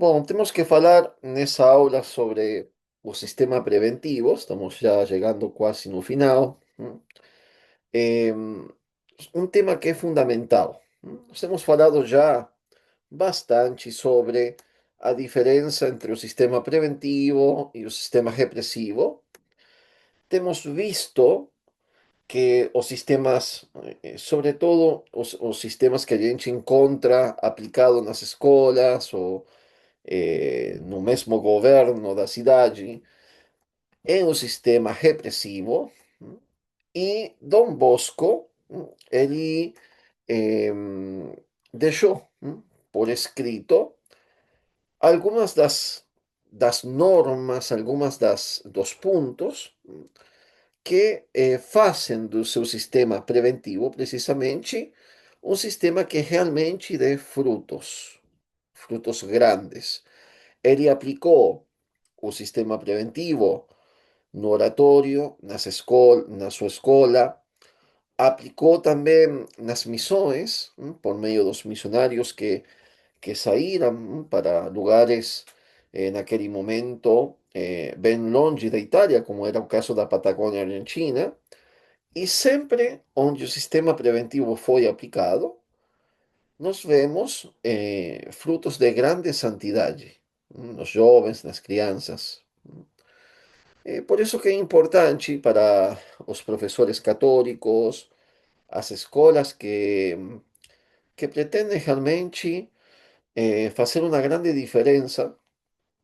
Bom, temos que falar nessa aula sobre o sistema preventivo, estamos já chegando quase no final. É um tema que é fundamental. Nós temos falado já bastante sobre a diferença entre o sistema preventivo e o sistema repressivo. Temos visto que os sistemas, sobretudo os sistemas que a gente encontra aplicado nas escolas ou no mesmo governo da cidade, é um sistema repressivo. E Dom Bosco, ele eh, deixou por escrito algumas das normas, algumas dos pontos que fazem do seu sistema preventivo, precisamente, um sistema que realmente dê frutos, frutos grandes. Ele aplicou o sistema preventivo no oratório, na sua escola, aplicou também nas missões, por meio dos missionários que saíram para lugares naquele momento bem longe da Itália, como era o caso da Patagônia Argentina, e sempre onde o sistema preventivo foi aplicado, nós vemos frutos de grande santidade, nos jovens, nas crianças. Por isso que é importante para os professores católicos, as escolas que pretendem realmente fazer uma grande diferença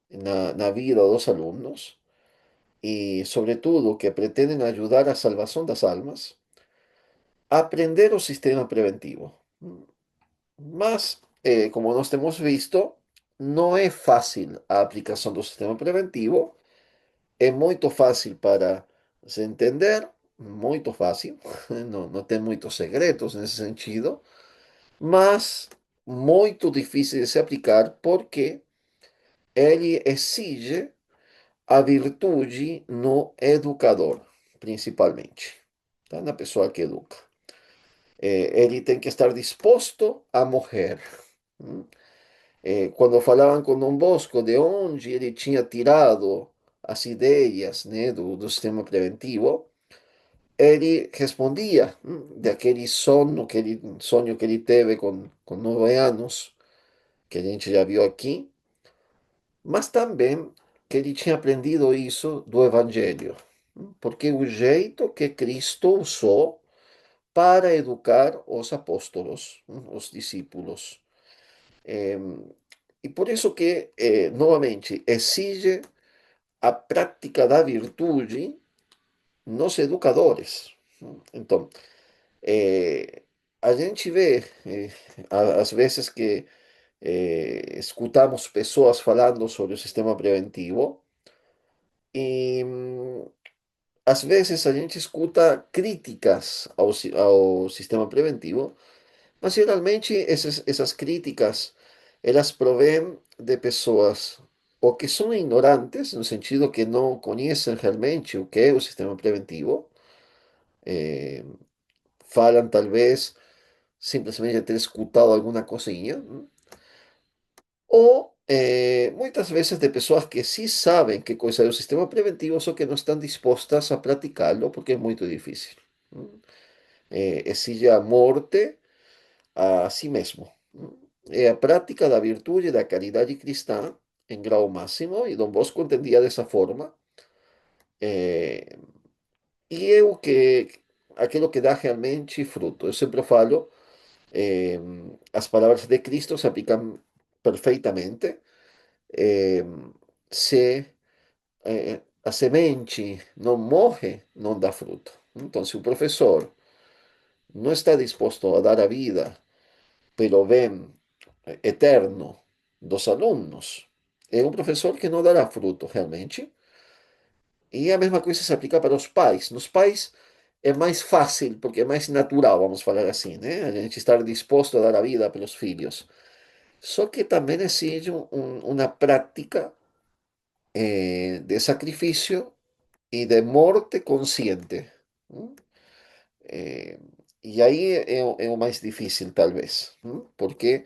na vida dos alunos e, sobretudo, que pretendem ajudar a salvação das almas, aprender o sistema preventivo. Mas, como nós temos visto, não é fácil a aplicação do sistema preventivo. É muito fácil para se entender, muito fácil, não tem muitos segredos nesse sentido, mas muito difícil de se aplicar porque ele exige a virtude no educador, principalmente, tá? Na pessoa que educa. Ele tem que estar disposto a morrer. hum. Quando falavam com Dom Bosco de onde ele tinha tirado as ideias, né, do sistema preventivo, ele respondia daquele sonho que ele teve com 9 anos, que a gente já viu aqui, mas também que ele tinha aprendido isso do Evangelho, porque o jeito que Cristo usou para educar os apóstolos, os discípulos. Eh, e por isso que, novamente, exige a prática da virtude nos educadores. Então, eh, a gente vê, às vezes, que escutamos pessoas falando sobre o sistema preventivo e às vezes a gente escuta críticas ao sistema preventivo, mas geralmente essas críticas elas provêm de pessoas ou que são ignorantes, no sentido que não conhecem realmente o que é o sistema preventivo, eh, falam talvez simplesmente de ter escutado alguma coisinha, ou muitas vezes de pessoas que sí sabem que coisa é o sistema preventivo, só que não estão dispostas a praticá-lo porque é muito difícil. Exige a morte a si mesmo. É a prática da virtude e da caridade cristã em grau máximo, e Dom Bosco entendia dessa forma, eh, e é aquilo que dá realmente fruto. Eu sempre falo, eh, as palavras de Cristo se aplicam perfeitamente. eh, se a semente não morre, não dá fruto. Então, se o professor não está disposto a dar a vida pelo bem eterno dos alunos, é um professor que não dará fruto realmente. E a mesma coisa se aplica para os pais. Nos pais é mais fácil, porque é mais natural, vamos falar assim, né? A gente estar disposto a dar a vida pelos filhos. Só que também exige uma prática de sacrifício y de morte consciente. ¿M? Eh, e aí é o mais difícil, talvez, porque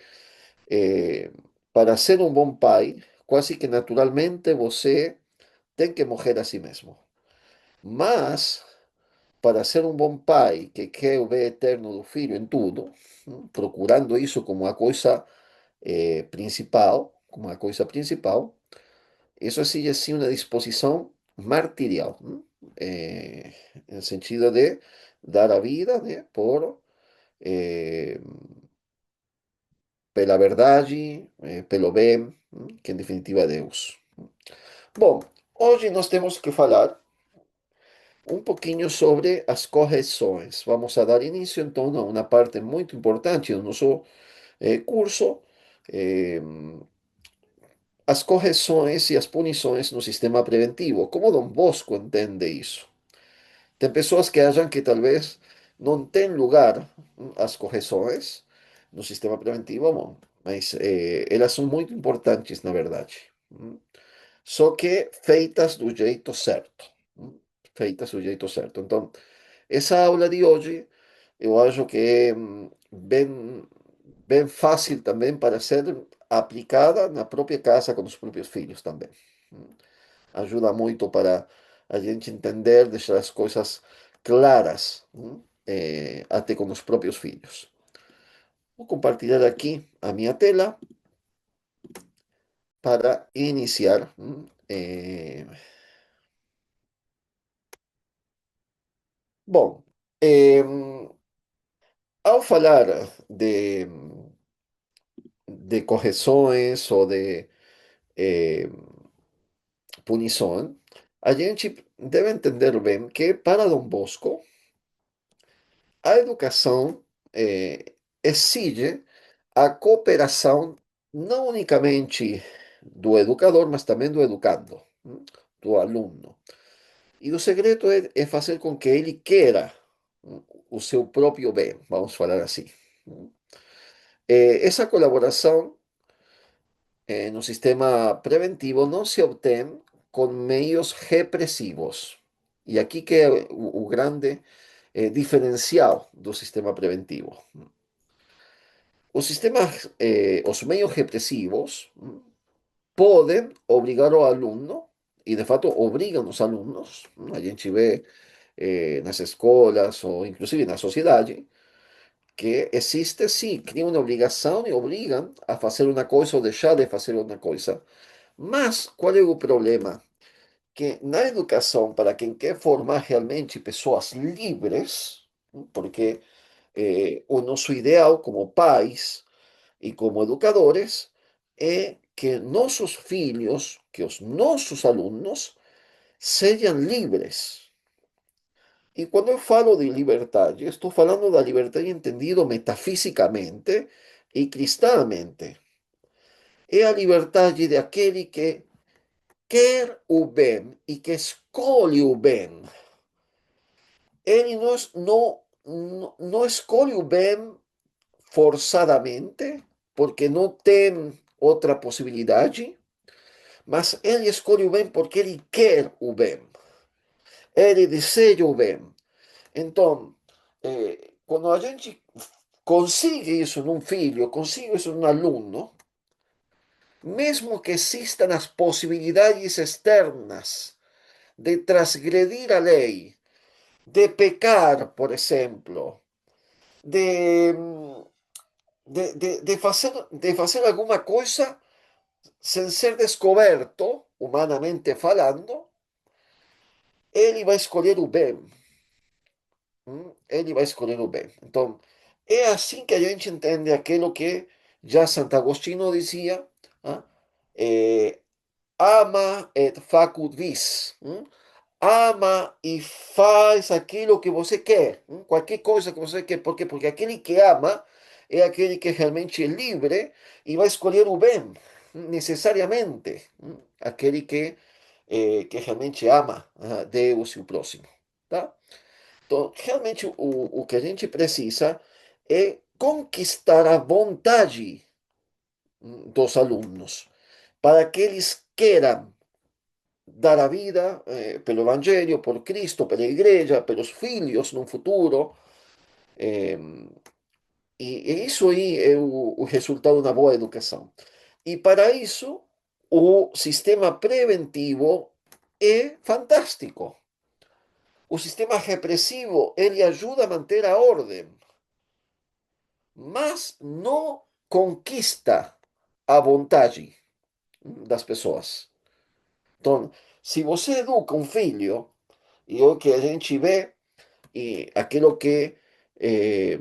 para ser um bom pai, quase que naturalmente você tem que morrer a si mesmo. Mas, para ser um bom pai que quer o bem eterno do filho em tudo, procurando isso como a coisa principal, como a coisa principal, isso exige sim uma disposição martirial, no sentido de dar a vida, né, eh, pela verdade, pelo bem, que em definitiva é Deus. Bom, hoje nós temos que falar um pouquinho sobre as correções. Vamos a dar início então a uma parte muito importante do nosso curso, eh, as correções e as punições no sistema preventivo. Como Dom Bosco entende isso? Tem pessoas que acham que talvez não tem lugar as correções no sistema preventivo, bom, mas elas são muito importantes, na verdade. Só que feitas do jeito certo. Feitas do jeito certo. Então, essa aula de hoje, eu acho que é bem fácil também para ser aplicada na própria casa com os próprios filhos também. Ajuda muito para a gente entender, deixar as coisas claras, até com os próprios filhos. Vou compartilhar aqui a minha tela para iniciar. Bom, ao falar de correções ou de eh, punição, a gente deve entender bem que para Dom Bosco, a educação exige a cooperação não unicamente do educador, mas também do educando, do aluno. E o segredo é fazer com que ele queira o seu próprio bem, vamos falar assim. Essa colaboração no sistema preventivo não se obtém com meios repressivos. E aqui que é o grande diferencial do sistema preventivo. Os meios repressivos podem obrigar o aluno, e de fato obrigam os alunos, a gente vê nas escolas ou inclusive na sociedade, que existe sim, cria uma obrigação e obrigam a fazer uma coisa ou deixar de fazer uma coisa. Mas qual é o problema? Que na educação, para quem quer formar realmente pessoas livres, porque o nosso ideal como pais e como educadores é que nossos filhos, que os nossos alunos, sejam livres. E quando eu falo de liberdade, estou falando da liberdade entendido metafisicamente e cristãmente. É a liberdade de aquele que quer o bem e que escolhe o bem. Ele não escolhe o bem forçadamente, porque não tem outra possibilidade, mas ele escolhe o bem porque ele quer o bem, ele deseja o bem. Então, quando a gente consegue isso num filho, consegue isso num aluno, mesmo que existam as possibilidades externas de transgredir a lei, de pecar, por exemplo, de, de fazer alguma coisa sem ser descoberto, humanamente falando, ele vai escolher o bem. Ele vai escolher o bem. Então, é assim que a gente entende aquilo que já Santo Agostinho dizia, ah, eh, ama et facut vis. Ama e faz aquilo que você quer, qualquer coisa que você quer. Por quê? Porque aquele que ama é aquele que realmente é livre e vai escolher o bem, necessariamente. Aquele que realmente ama a Deus e o próximo. Tá? Então, realmente, o que a gente precisa é conquistar a vontade dos alunos, para que eles queiram dar a vida pelo Evangelho, por Cristo, pela Igreja, pelos filhos no futuro. eh, e isso aí é o resultado da boa educação. E para isso, o sistema preventivo é fantástico. O sistema repressivo, ele ajuda a manter a ordem, mas não conquista a vontade das pessoas. Então, se você educa um filho, e o que a gente vê, e aquilo que eh,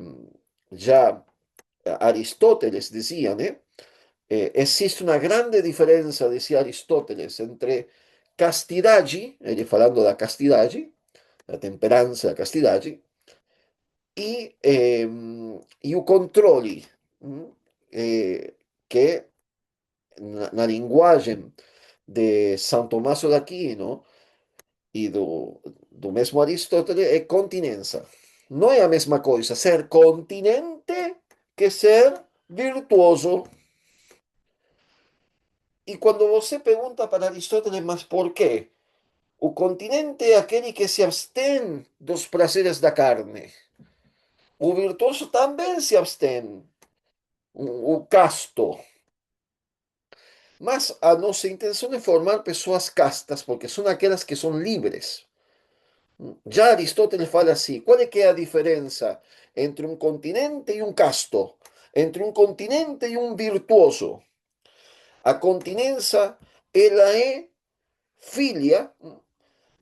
já Aristóteles dizia, né? Existe uma grande diferença, dizia Aristóteles, entre castidade, ele falando da castidade, da temperança, da castidade, e o controle, hum, que na linguagem de São Tomás de Aquino e do mesmo Aristóteles é continência. Não é a mesma coisa ser continente que ser virtuoso. E quando você pergunta para Aristóteles, mas por quê? O continente é aquele que se abstém dos prazeres da carne. O virtuoso também se abstém, o casto. Mas a nossa intenção é formar pessoas castas, porque são aquelas que são livres. Já Aristóteles fala assim: qual é que é a diferença entre um continente e um casto? Entre um continente e um virtuoso. A continência, ela é filha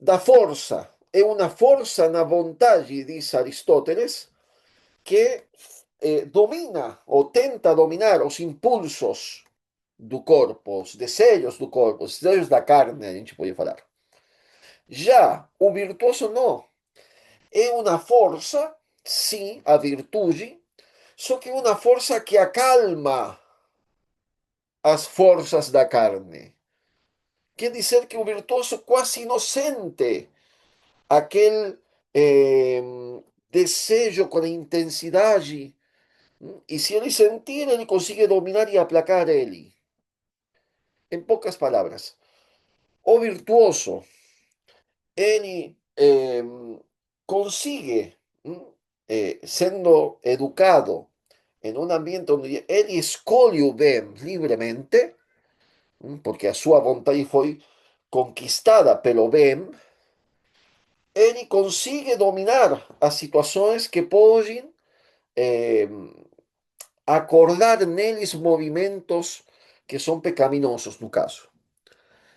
da força. É uma força na vontade, diz Aristóteles, que domina ou tenta dominar os impulsos do corpo, os desejos do corpo, os desejos da carne, a gente pode falar. Já o virtuoso não. É uma força, sim, a virtude, só que é uma força que acalma as forças da carne. Quer dizer que o virtuoso quase não sente aquele eh, desejo com intensidade. E se ele sentir, ele consegue dominar e aplacar ele. Em poucas palavras, o virtuoso, ele consigue, sendo educado em um ambiente onde ele escolhe o bem livremente, porque a sua vontade foi conquistada pelo bem, ele consegue dominar as situações que podem eh, acordar neles movimentos que são pecaminosos, no caso.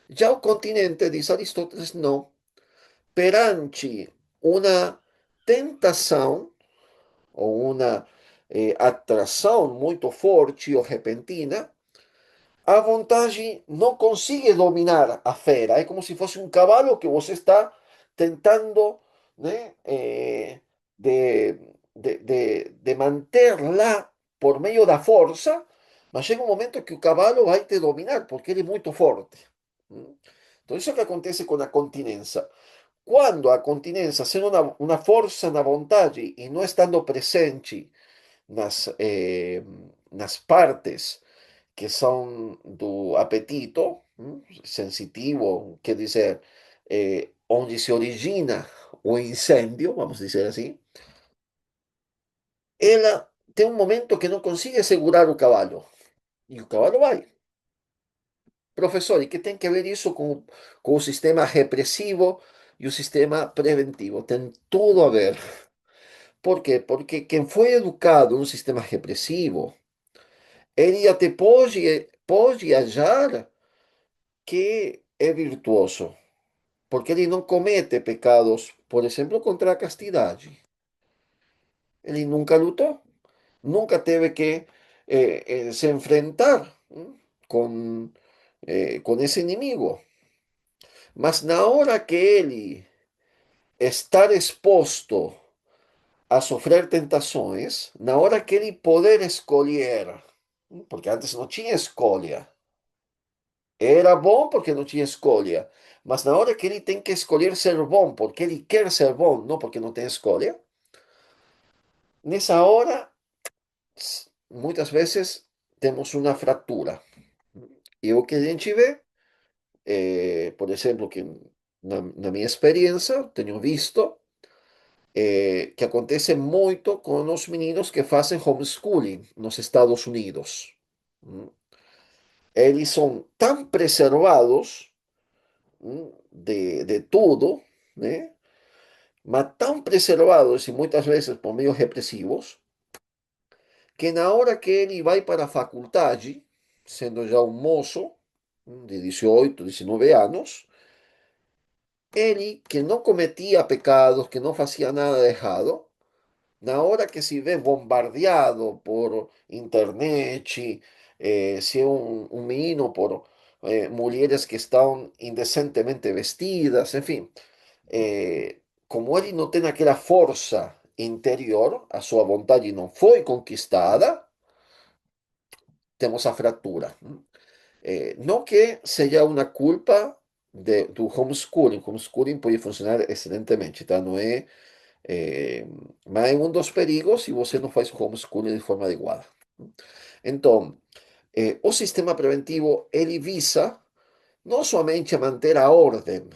Já o continente, diz Aristóteles, não. Perante uma tentação ou uma atração muito forte ou repentina, a vontade não consegue dominar a fera. É como se fosse um cavalo que você está tentando, né, de, de manter lá por meio da força, mas chega um momento que o cavalo vai te dominar, porque ele é muito forte. Então, isso é o que acontece com a continência. Quando a continência, sendo uma força na vontade e não estando presente nas partes que são do apetito, sensitivo, quer dizer, onde se origina o incêndio, vamos dizer assim, ela tem um momento que não consegue segurar o cavalo. E o cavalo vai. Professor, e que tem que ver isso com o sistema repressivo e o sistema preventivo? Tem tudo a ver. Por quê? Porque quem foi educado num sistema repressivo, ele até pode achar que é virtuoso, porque ele não comete pecados, por exemplo, contra a castidade. Ele nunca lutou, nunca teve que se enfrentar com esse inimigo. Mas na hora que ele estar exposto a sofrer tentações, na hora que ele poder escolher, porque antes não tinha escolha, era bom porque não tinha escolha, mas na hora que ele tem que escolher ser bom, porque ele quer ser bom, não porque não tem escolha, nessa hora, muitas vezes, temos uma fratura. E o que a gente vê, por exemplo, que na minha experiência, tenho visto, que acontece muito com os meninos que fazem homeschooling nos Estados Unidos. eles são tão preservados de tudo, né? Mas tão preservados e muitas vezes por meios repressivos, que na hora que ele vai para a faculdade, sendo já um moço, de 18, 19 anos, ele que não cometia pecados, que não fazia nada de errado, na hora que se vê bombardeado por internet, se é um menino por mulheres que estão indecentemente vestidas, enfim, como ele não tem aquela força interior, a sua vontade não foi conquistada, temos a fratura. Não que seja uma culpa do homeschooling. Homeschooling pode funcionar excelentemente, tá? Não é, mas é um dos perigos se você não faz o homeschooling de forma adequada. Então, o sistema preventivo, ele visa não somente a manter a ordem,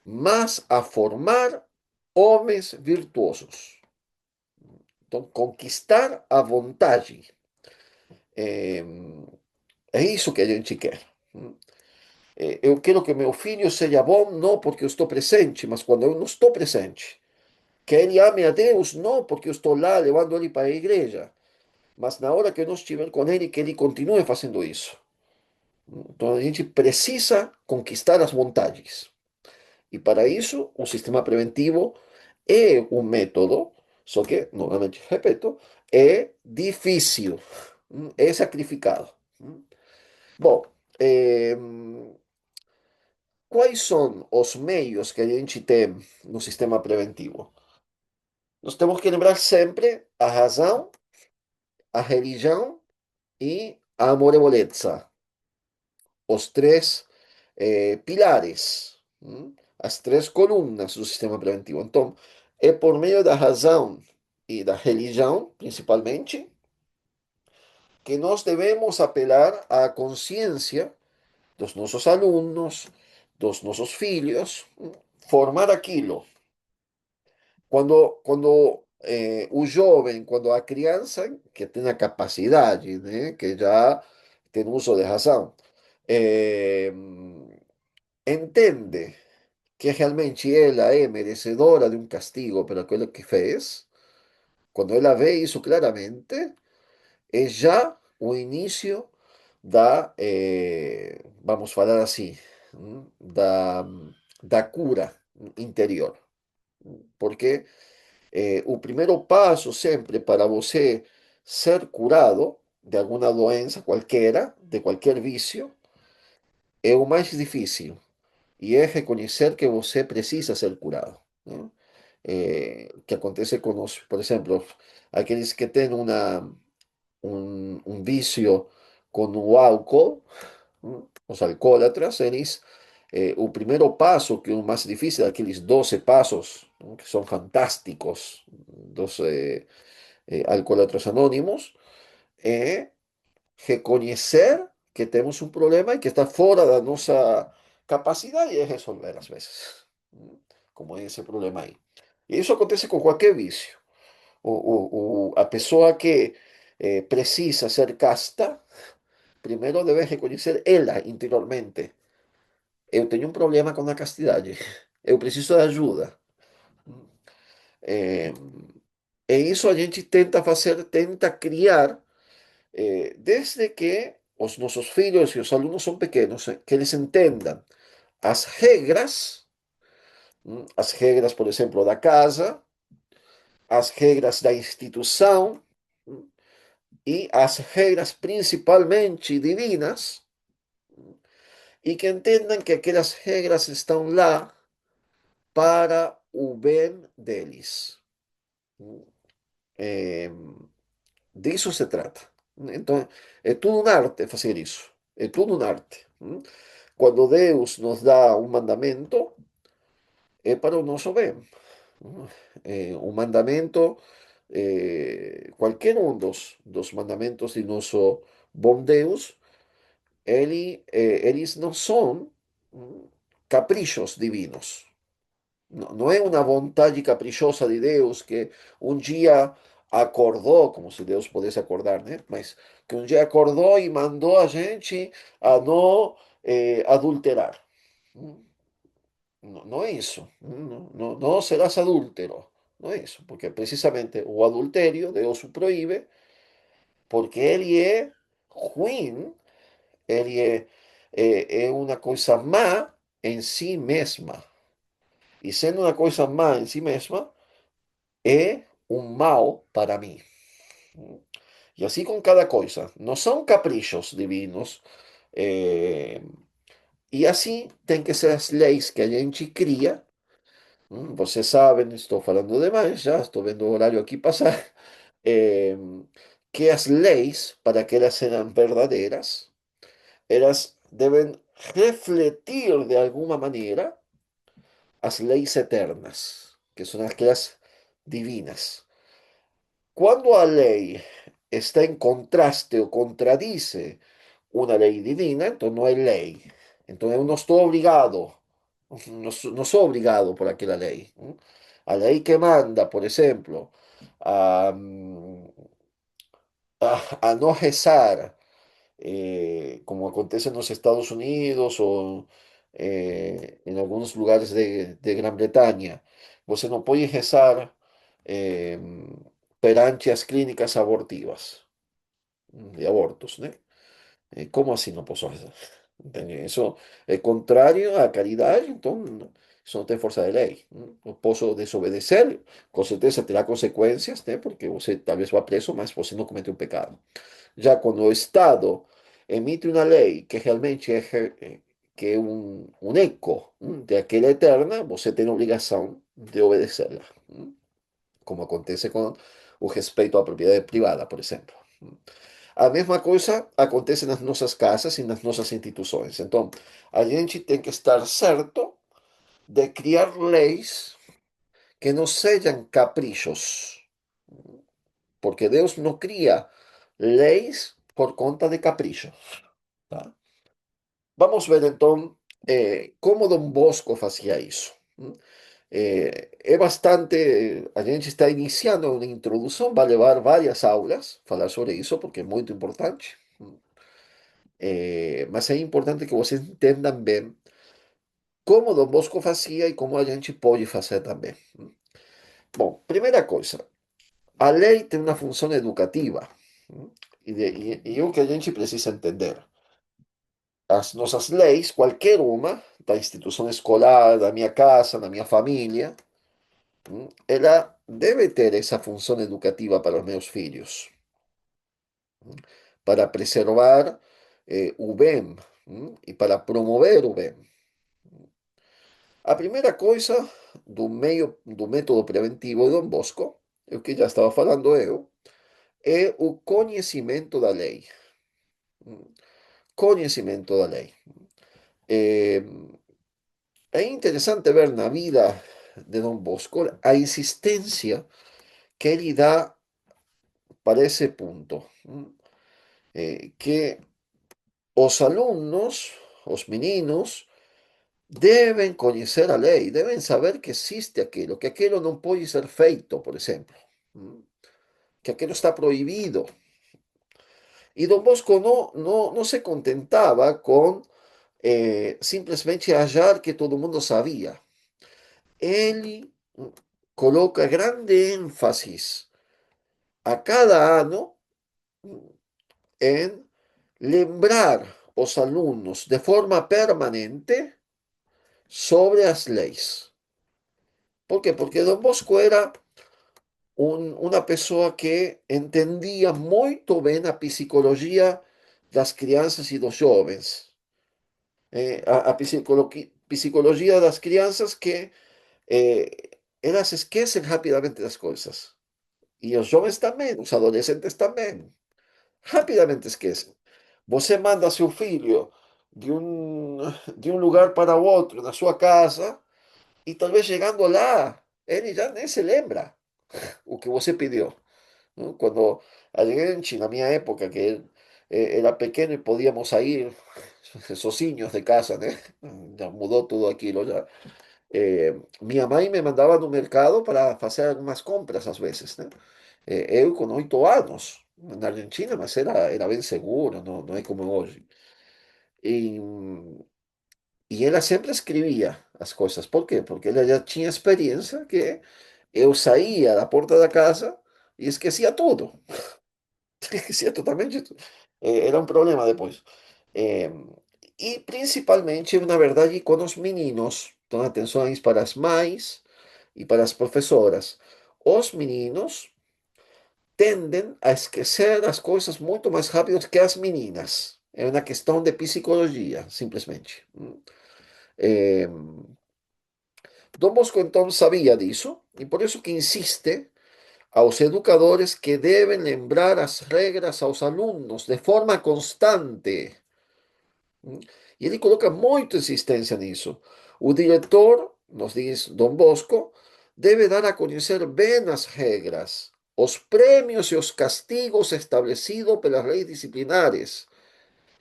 mas a formar homens virtuosos. Então, conquistar a vontade. É, é isso que a gente quer. Eu quero que meu filho seja bom, não porque eu estou presente, mas quando eu não estou presente. Que ele ame a Deus, não porque eu estou lá levando ele para a igreja, mas na hora que eu não estiver com ele, que ele continue fazendo isso. Então a gente precisa conquistar as vontades. E para isso, o sistema preventivo é um método, só que, novamente repito, é difícil, é sacrificado. Bom, eh, quais são os meios que a gente tem no sistema preventivo? Nós temos que lembrar sempre a razão, a religião e a amorevolezza, os três pilares, as três colunas do sistema preventivo. Então, é por meio da razão e da religião, principalmente, que nós devemos apelar à consciência dos nossos alunos, dos nossos filhos, formar aquilo. O jovem, quando a criança, que tem a capacidade, né, que já tem uso de razão, eh, entende que realmente ela é merecedora de um castigo por aquilo que fez, quando ela vê isso claramente, é já o início vamos falar assim, da cura interior. Porque o primeiro passo sempre para você ser curado de alguma doença qualquer, de qualquer vício, é o mais difícil. E é reconhecer que você precisa ser curado, né? Que acontece com os, por exemplo, aqueles que têm um vício com o álcool, né? Os alcoólatras, eles, o primeiro passo, que é o mais difícil, aqueles 12 passos, né, que são fantásticos, dos alcoólatras anônimos, é reconhecer que temos um problema e que está fora da nossa capacidade de resolver, às vezes, como é esse problema aí. E isso acontece com qualquer vício. A pessoa que precisa ser casta, primeiro deve reconhecer ela interiormente. Eu tenho um problema com a castidade. Eu preciso de ajuda. É, e isso a gente tenta fazer, tenta criar, desde que os nossos filhos e os alunos são pequenos, que eles entendam as regras, por exemplo, da casa, as regras da instituição e as regras principalmente divinas, e que entendam que aquelas regras estão lá para o bem deles. É, disso se trata. Então, é tudo um arte fazer isso. É tudo um arte. Quando Deus nos dá um mandamento, é para o nosso bem. Um mandamento, qualquer um dos mandamentos de nosso bom Deus, eles não são caprichos divinos. Não, não é uma vontade caprichosa de Deus que um dia acordou, como se Deus pudesse acordar, né? Mas que um dia acordou e mandou a gente a não adulterar. Não, não é isso. Não, não, não serás adúltero. Não é isso. Porque precisamente o adultério Deus o proíbe porque ele é ruim, ele é uma coisa má em si mesma. E sendo uma coisa má em si mesma, é um mal para mim. E assim com cada coisa. Não são caprichos divinos. eh, e assim tem que ser as leis que a gente cria. Vocês sabem, estou falando demais já, estou vendo o horário aqui passar. eh, que as leis, para que elas sejam verdadeiras, elas deben refletir de alguna manera las leyes eternas, que son aquellas divinas. Cuando la ley está en contraste o contradice una ley divina, entonces no hay ley. Entonces no estoy obligado, no soy obligado por aquella ley. A ley que manda, por ejemplo, a, a no rezar como acontece en los Estados Unidos o en algunos lugares de Gran Bretaña. Você não pode rezar eh, perante as clínicas abortivas, de abortos, né? ¿Cómo así no puedo rezar? Entende? Eso es contrario a caridad, entonces eso no tem força de lei. Eu posso desobedecer, com certeza terá consequências, né? Porque você talvez vá preso, mas você não cometeu um pecado. Já quando o Estado emite uma lei que realmente é, que é um eco daquela eterna, você tem a obrigação de obedecê-la, como acontece com o respeito à propriedade privada, por exemplo. A mesma coisa acontece nas nossas casas e nas nossas instituições. Então, a gente tem que estar certo de criar leis que não sejam caprichos, porque Deus não cria leis por conta de capricho. Tá? Vamos ver então como Dom Bosco fazia isso. É bastante. A gente está iniciando uma introdução, vai levar várias aulas falar sobre isso, porque é muito importante. Mas é importante que vocês entendam bem como Dom Bosco fazia e como a gente pode fazer também. Bom, primeira coisa, a lei tem uma função educativa. E é o que a gente precisa entender. As nossas leis, qualquer uma, da instituição escolar, da minha casa, da minha família, ela deve ter essa função educativa para os meus filhos, para preservar o bem e para promover o bem. A primeira coisa do método preventivo de Dom Bosco, é o que já estava falando eu, é o conhecimento da lei. Conhecimento da lei. É, é interessante ver na vida de Dom Bosco a insistência que ele dá para esse ponto. Que os alumnos, os meninos, deben conocer a ley, deben saber que existe aquello, que aquello no puede ser feito, por ejemplo, que aquello está prohibido. Y Don Bosco no se contentaba con simplesmente hallar que todo el mundo sabía. Él coloca grande énfasis a cada año en lembrar os alumnos de forma permanente sobre as leis. ¿Por qué? Porque Don Bosco era una persona que entendía muy bien la psicología de las crianzas y los jóvenes. Psicología de las crianzas que ellas esquecen rápidamente las cosas. Y los jóvenes también, los adolescentes también. Rápidamente esquecen. Você manda seu filho de um lugar para outro na sua casa e talvez chegando lá, ele já nem se lembra o que você pediu. ¿No? Cuando a gente, na minha época, que era pequeno e podíamos sair sozinhos de casa, né? Já mudou tudo aquilo já. Minha mãe me mandava no mercado para fazer algumas compras às vezes, né? Eu com 8 anos na Argentina, mas era bem seguro, não é como hoje. E, e ela sempre escrevia as coisas. Por quê? Porque ela já tinha experiência que eu saía da porta da casa e esquecia tudo. Esquecia totalmente tudo. Era um problema depois. Eh, e principalmente, na verdade, com os meninos. Então, atenções para as mães e para as professoras. Os meninos tendem a esquecer as coisas muito mais rápido que as meninas. É uma questão de psicologia, simplesmente. Eh, Dom Bosco então sabia disso e por isso que insiste aos educadores que devem lembrar as regras aos alunos de forma constante. E ele coloca muita insistência nisso. O diretor, nos diz Dom Bosco, deve dar a conhecer bem as regras, os prêmios e os castigos estabelecidos pelas leis disciplinares,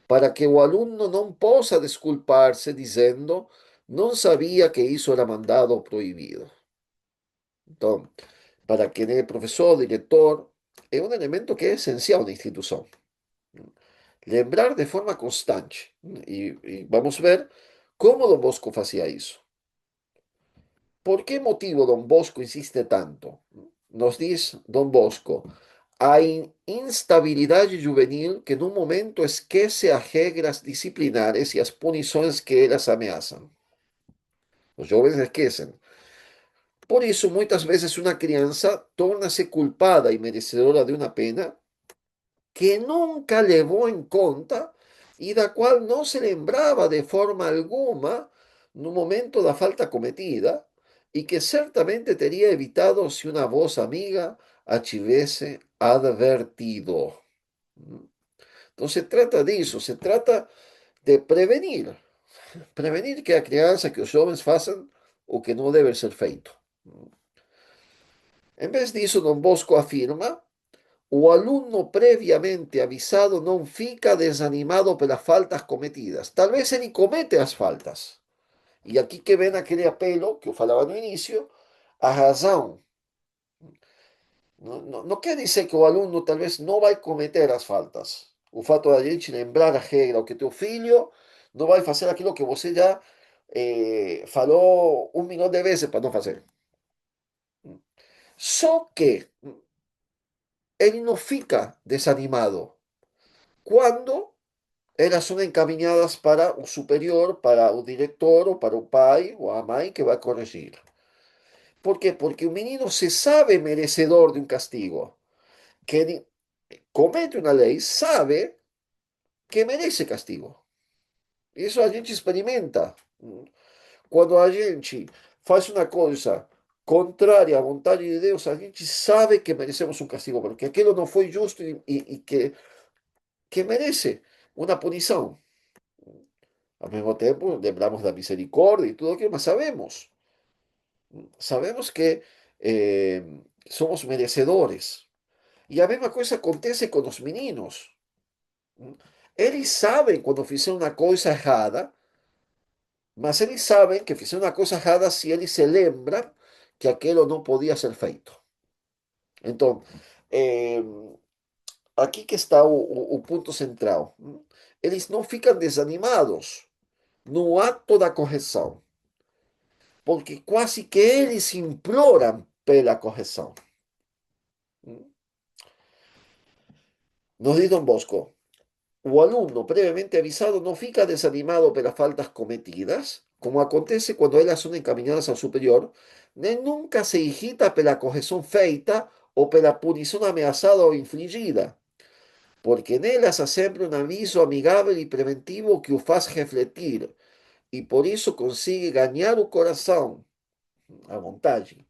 para que o aluno não possa desculpar-se dizendo não sabia que isso era mandado ou proibido. Então, para quem é professor, diretor, é um elemento que é essencial na instituição. Lembrar de forma constante. E vamos ver como Dom Bosco fazia isso. Por que motivo Dom Bosco insiste tanto? Nos diz Dom Bosco, a instabilidade juvenil que num momento esquece as regras disciplinares e as punições que elas ameaçam. Os jovens esquecem. Por isso, muitas vezes, uma criança torna-se culpada e merecedora de uma pena que nunca levou em conta e da qual não se lembrava de forma alguma no momento da falta cometida e que certamente teria evitado se uma voz amiga a tivesse advertido. Então se trata disso, se trata de prevenir que a criança, que os jovens façam o que não deve ser feito. Em vez disso, Dom Bosco afirma: o aluno previamente avisado não fica desanimado pelas faltas cometidas. Talvez ele comete as faltas. E aqui que vem aquele apelo que eu falava no início, a razão. Não quer dizer que o aluno talvez não vai cometer as faltas. O fato de a gente lembrar a regra, o que teu filho não vai fazer aquilo que você já falou 1 milhão de vezes para não fazer. Só que ele não fica desanimado quando elas são encaminhadas para o superior, para o diretor, ou para o pai ou a mãe que vai corrigir. Por quê? Porque o menino se sabe merecedor de um castigo. Que ele comete uma lei, sabe que merece castigo. Isso a gente experimenta. Quando a gente faz uma coisa contrária à vontade de Deus, a gente sabe que merecemos um castigo, porque aquilo não foi justo e que merece uma punição. Al mismo tiempo, lembramos la misericordia y todo aquilo, mas sabemos que somos merecedores. E a mesma coisa acontece com os meninos. Eles sabem quando fizeram uma coisa errada, mas eles sabem que fizeram uma coisa errada se eles se lembram que aquilo não podia ser feito. Então, eh, aqui que está o ponto central. Eles não ficam desanimados no ato da correção, porque quase que eles imploram pela correção. Nos diz Dom Bosco, o aluno previamente avisado não fica desanimado pelas faltas cometidas, como acontece quando elas são encaminhadas ao superior, nem nunca se irrita pela correção feita ou pela punição ameaçada ou infligida, porque nelas há sempre um aviso amigável e preventivo que o faz refletir, e por isso consegue ganhar o coração, a vontade.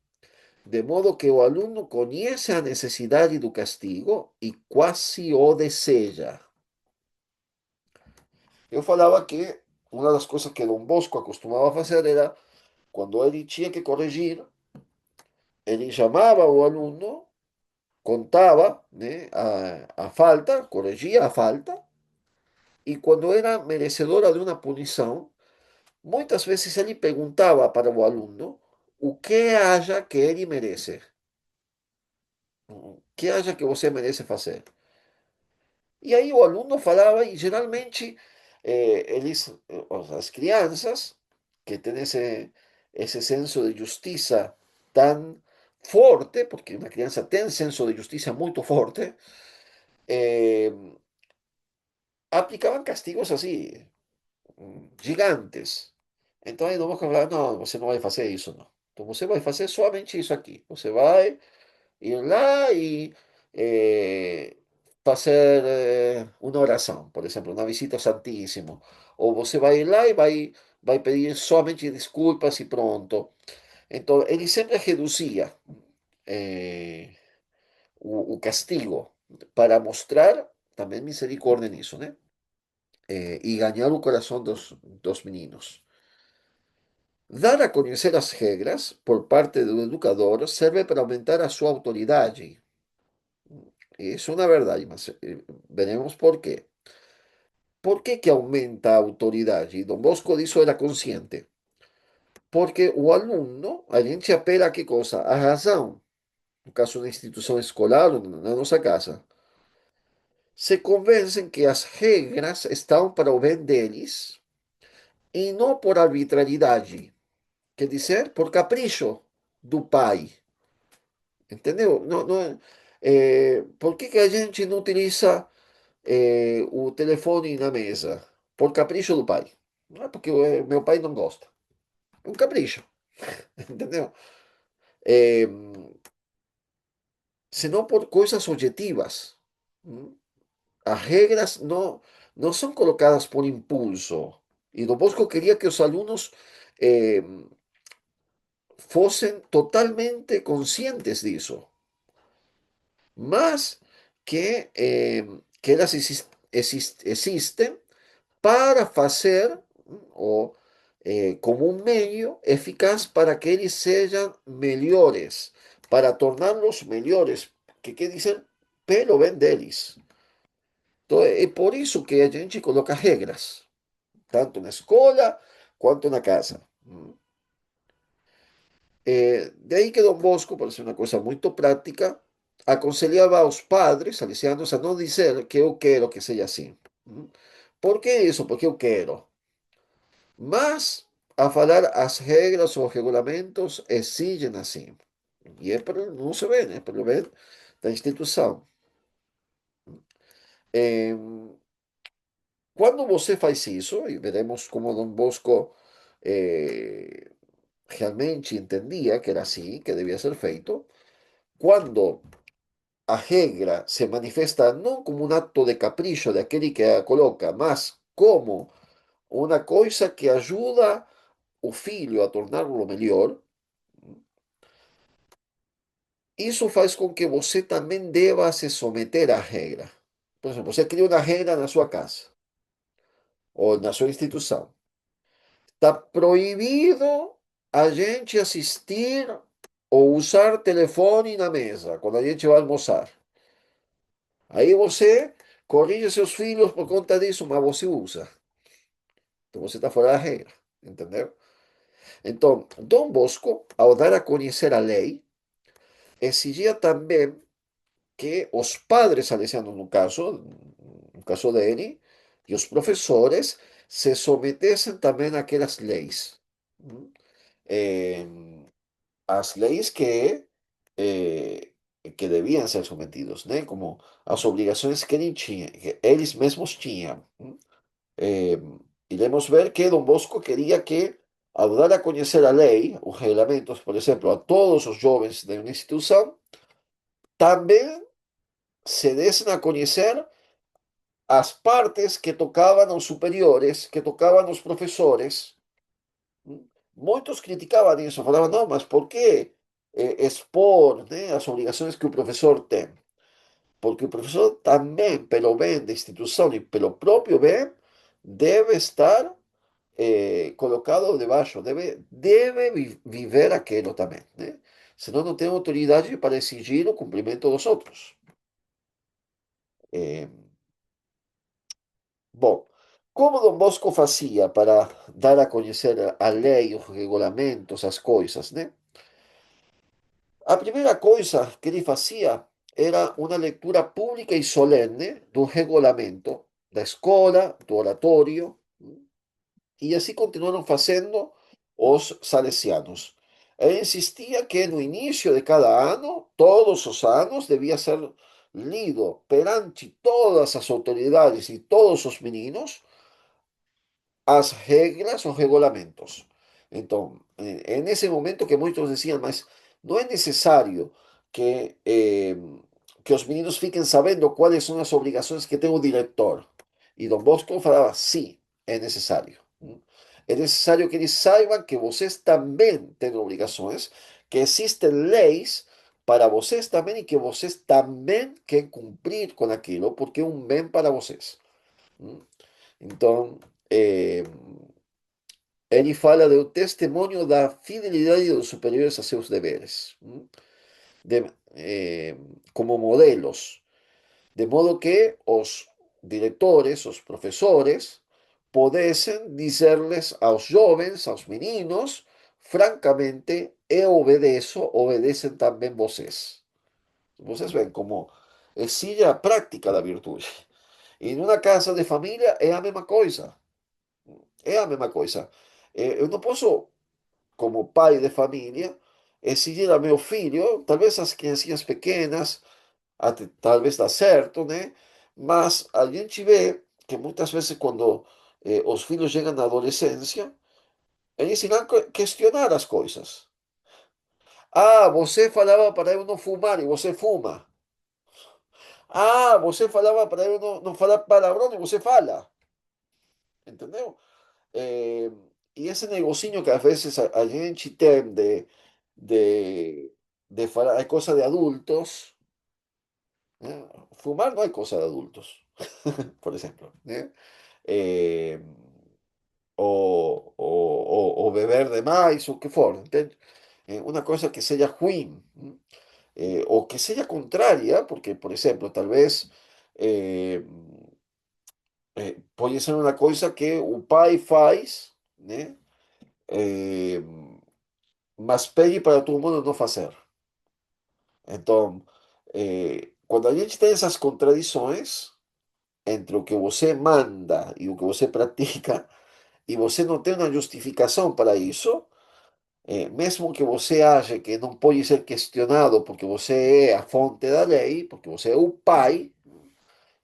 De modo que o aluno conhece a necessidade do castigo e quase o deseja. Eu falava que uma das coisas que Dom Bosco acostumava fazer era, quando ele tinha que corrigir, ele chamava o aluno, contava, né, a falta, corrigia a falta, e quando era merecedora de uma punição, muitas vezes ele perguntava para o aluno o que acha que ele merece. que haja que você merece fazer. E aí o aluno falava, e geralmente as crianças que têm esse senso de justiça tão forte, porque uma criança tem senso de justiça muito forte, eh, aplicaban castigos así, gigantes. Então aí Dom Bosco falava, não, você não vai fazer isso, não. Então você vai fazer somente isso aqui. Você vai ir lá e fazer uma oração, por exemplo, uma visita ao Santíssimo. Ou você vai ir lá e vai pedir somente desculpas e pronto. Então ele sempre reduzia eh, o castigo para mostrar também misericórdia nisso, né? Y ganhar o corazón dos meninos. Dar a conocer las reglas por parte del educador serve para aumentar a su autoridad. Es una verdad, mas veremos por qué. ¿Por qué que aumenta a autoridade? E Don Bosco disso era consciente. Porque o aluno, a gente apela a que coisa? A razão. No caso da instituição escolar, na nossa casa. Se convencem que as regras estão para o bem deles e não por arbitrariedade. Quer dizer, por capricho do pai. Entendeu? Não, não, por que a gente não utiliza o telefone na mesa? Por capricho do pai. Não é porque meu pai não gosta. É um capricho. Entendeu? Eh, Senão por coisas objetivas. As regras não são colocadas por impulso. E Dom Bosco queria que os alunos eh, fossem totalmente conscientes disso. Más que elas existen para hacer o como un medio eficaz para que eles sejam melhores, para torná-los melhores, que dicen, pelo bem deles. Então, é por isso que a gente coloca regras, tanto na escola quanto na casa. De ahí que Don Bosco, por ser una cosa muy práctica, aconsejaba a los padres salesianos a no decir que yo quiero que sea así. ¿Por qué eso? Porque yo quiero. Mas a falar as regras ou regulamentos exigem assim. E é para não se vê, né? Para ver da instituição. Quando você faz isso, e veremos como Dom Bosco eh, realmente entendia que era assim, que devia ser feito, quando a regra se manifesta não como um acto de capricho daquele que a coloca, mas como uma coisa que ajuda o filho a torná-lo melhor, isso faz com que você também deva se submeter à regra. Por exemplo, você cria uma regra na sua casa ou na sua instituição. Está proibido a gente assistir ou usar telefone na mesa quando a gente vai almoçar. Aí você corrige seus filhos por conta disso, mas você usa. Então você está fora da regra, entendeu? Então, Dom Bosco, ao dar a conhecer a lei, exigia também que os padres salesianos, no caso dele, e os professores se sometessem também àquelas leis. Eh, as leis eh, que deviam ser sometidos, né? Como as obrigações que eles mesmos tinham. Eh, Iremos ver que Don Bosco quería que, al dar a conocer la ley, los reglamentos, por ejemplo, a todos los jóvenes de una institución, también se desen a conocer as partes que tocaban los superiores, que tocaban los profesores. Muchos criticaban eso, falaban, no, mas ¿por qué expor, né, as obrigações que o professor tem? Porque o professor também, pelo bem da instituição e pelo próprio bem, deve estar colocado debaixo, debe viver aquilo também, né? Senão não tem autoridade para exigir o cumprimento dos outros. Eh, Bom, como Dom Bosco fazia para dar a conhecer a lei, os regulamentos, as coisas, né? A primeira coisa que ele fazia era una lectura pública e solenne d'un regolamento da escola, do oratorio, e assim continuaram fazendo os salesianos. Ele insistia que no início de cada ano, todos os anos, devia ser lido perante todas as autoridades e todos os meninos as regras, os regulamentos. Então, nesse momento que muitos diziam, mas não é necessário que os meninos fiquem sabendo quais são as obrigações que tem o diretor. E Dom Bosco falava, sim, é necessário. É necessário que eles saibam que vocês também têm obrigações, que existem leis para vocês também e que vocês também querem cumprir com aquilo, porque é um bem para vocês. Então, eh, ele fala do testemunho da fidelidade dos superiores a seus deveres, de, como modelos, de modo que os diretores, os professores, pudessem dizer-lhes aos jovens, aos meninos, francamente, eu obedeço, obedecem também vocês. Vocês veem como exige a prática da virtude. E numa casa de família é a mesma coisa. É a mesma coisa. Eu não posso como pai de família, exigir a meu filho, talvez as criancinhas pequenas, até, talvez dá certo, né? Mas a gente vê que muitas vezes quando os filhos chegam na adolescência, eles irão questionar as coisas. Ah, você falava para eu não fumar e você fuma. Ah, você falava para eu não falar palavrão e você fala. Entendeu? Eh, e esse negocinho que às vezes a gente tem de, de falar, é coisa de adultos, né? Fumar não é coisa de adultos, por exemplo, né? Eh, ou beber demais, o que for, entende? Uma coisa que seja ruim, ou que seja contrária, porque, por exemplo, talvez eh, pode ser uma coisa que o pai faz, né? Eh, mas pede para todo mundo não fazer. Então, quando a gente tem essas contradições entre o que você manda e o que você pratica, e você não tem uma justificação para isso, mesmo que você ache que não pode ser questionado porque você é a fonte da lei, porque você é o pai,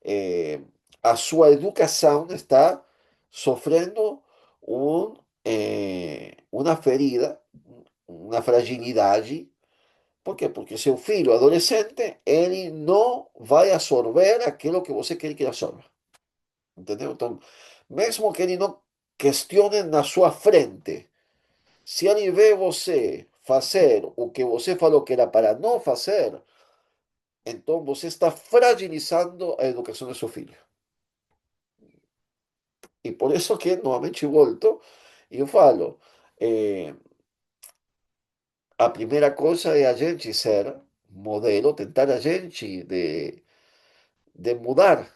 eh, a sua educação está sofrendo uma ferida, uma fragilidade. Por quê? Porque seu filho adolescente, ele não vai absorver aquilo que você quer que ele absorva. Entendeu? Então, mesmo que ele não questione na sua frente, se ele vê você fazer o que você falou que era para não fazer, então você está fragilizando a educação do seu filho. E por isso que, novamente, volto e eu falo, eh, a primeira coisa é a gente ser modelo, tentar a gente de mudar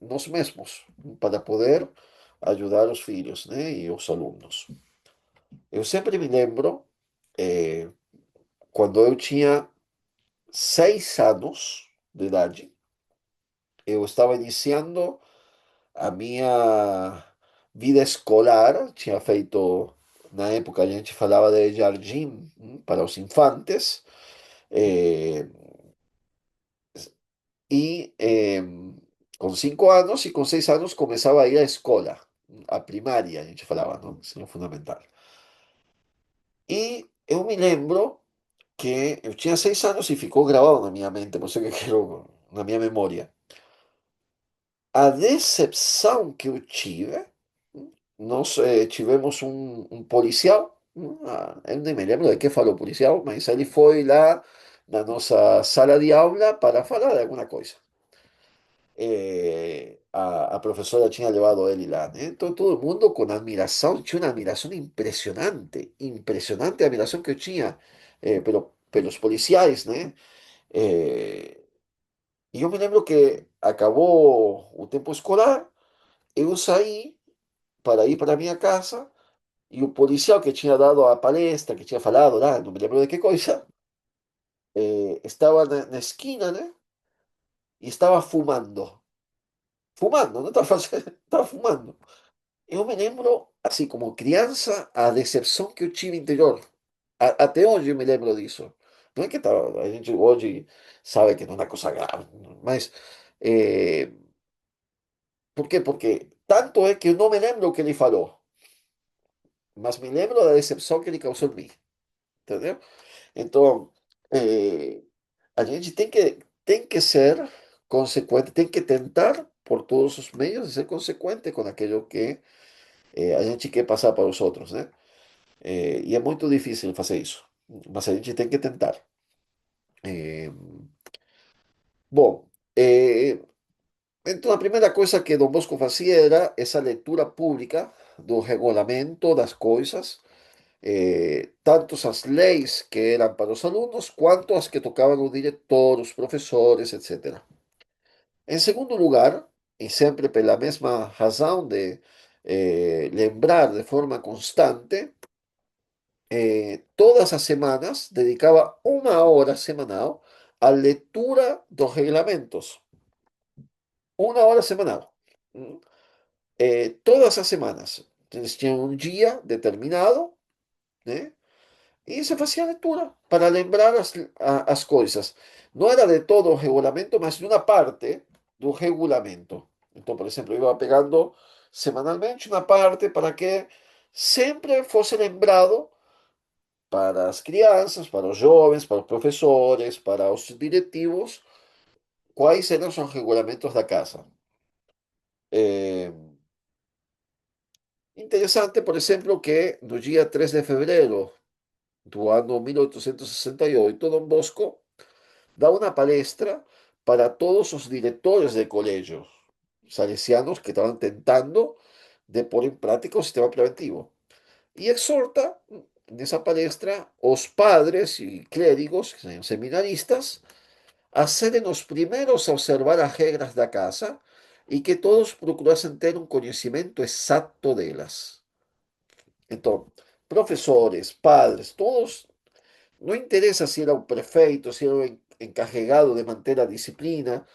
nós mesmos para poder ajudar os filhos, né, e os alunos. Eu sempre me lembro, eh, quando eu tinha 6 anos de idade, eu estava iniciando a minha vida escolar, tinha feito, na época a gente falava de jardim para os infantes, eh, e com 5 anos e com 6 anos começava a ir à escola, a primária, a gente falava, não? Ensino fundamental. E eu me lembro que eu tinha 6 anos e ficou gravado na minha mente, por isso que quero, na minha memória, a decepção que eu tive. Nós tivemos um policial, eu nem me lembro de que falou o policial, mas ele foi lá na nossa sala de aula para falar de alguma coisa. A professora tinha levado ele lá, né? Então todo mundo com admiração, tinha uma admiração impressionante, impressionante a admiração que eu tinha pelos policiais, né? Eh, e eu me lembro que acabou o tempo escolar, eu saí para ir para a minha casa e o policial que tinha dado a palestra, que tinha falado lá, não me lembro de que coisa, estaba en la esquina, ¿no? Y estaba fumando. Fumando, no estaba, estaba fumando. Eu me lembro, assim, como criança, a decepção que eu tive interior. Até hoje eu me lembro disso. Não é que tá, a gente hoje sabe que não é uma coisa grave, mas por quê? Porque tanto é que eu não me lembro o que ele falou, mas me lembro da decepção que ele causou em mim, entendeu? Então, eh, a gente tem que ser consequente, tem que tentar por todos os meios de ser consequente com aquilo que a gente quer passar para os outros, né? E é muito difícil fazer isso, mas a gente tem que tentar. Eh, bom, eh, então a primeira coisa que Dom Bosco fazia era essa leitura pública do regulamento das coisas, tanto as leis que eram para os alunos, quanto as que tocavam o diretor, os professores, etc. Em segundo lugar, e sempre pela mesma razão de lembrar de forma constante, todas as semanas dedicaba uma hora semanal à leitura dos regulamentos. Uma hora semanal. ¿M? Todas as semanas. Entonces, tinha um dia determinado, né? E se fazia a leitura para lembrar as coisas. Não era de todo o regulamento, mas de uma parte do regulamento. Então, por exemplo, eu ia pegando semanalmente uma parte para que sempre fosse lembrado para as crianças, para os jovens, para os professores, para os directivos, quais eram os regulamentos da casa. É interessante, por exemplo, que no dia 3 de fevereiro do ano 1868, Dom Bosco dá uma palestra para todos os diretores de colégios salesianos que estavam tentando de pôr em prática o sistema preventivo. E exorta nessa palestra os padres e clérigos, que são seminaristas, a serem os primeiros a observar as regras da casa e que todos procurassem ter um conhecimento exato delas. Então, professores, padres, todos, não interessa se era o prefeito, se era o encarregado de manter a disciplina,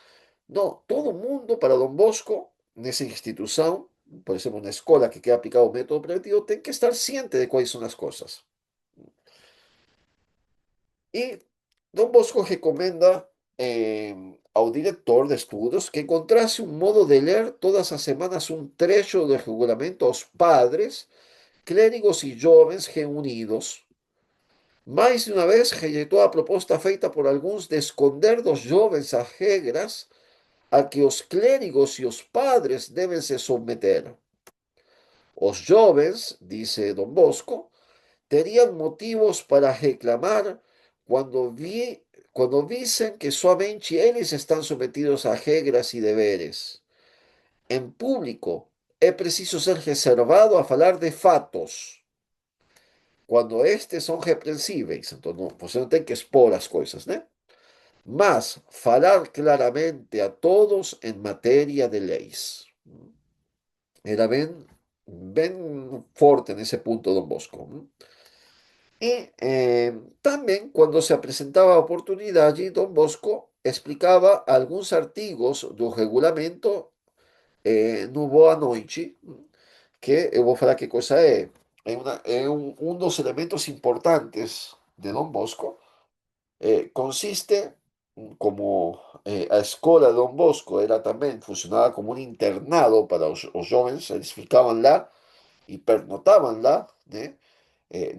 não, todo mundo, para Dom Bosco, nessa instituição, por exemplo, na escola que quer aplicar o método preventivo, tem que estar ciente de quais são as coisas. E Dom Bosco recomenda ao diretor de estudos que encontrasse um modo de ler todas as semanas um trecho do regulamento aos padres, clérigos e jovens reunidos. Mais de uma vez rejeitou a proposta feita por alguns de esconder dos jovens as regras a que os clérigos e os padres devem se submeter. Os jovens, dice Dom Bosco, terían motivos para reclamar cuando, cuando dicen que solamente ellos están sometidos a regras y deberes. En público es preciso ser reservado a falar de fatos, cuando estes son reprensibles. Entonces, no, você não tem que expor as coisas, né? Mas falar claramente a todos en materia de leis. Era bem forte nesse ponto Don Bosco. Y también cuando se presentaba oportunidad allí, Don Bosco explicaba algunos artigos del regulamento no Boa Noite, que eu vou falar que coisa é. É um dos elementos importantes de Don Bosco. Consiste, como a escola de Don Bosco era también, funcionaba como un internado para os jovens, eles ficavam lá e pernotavam lá, né?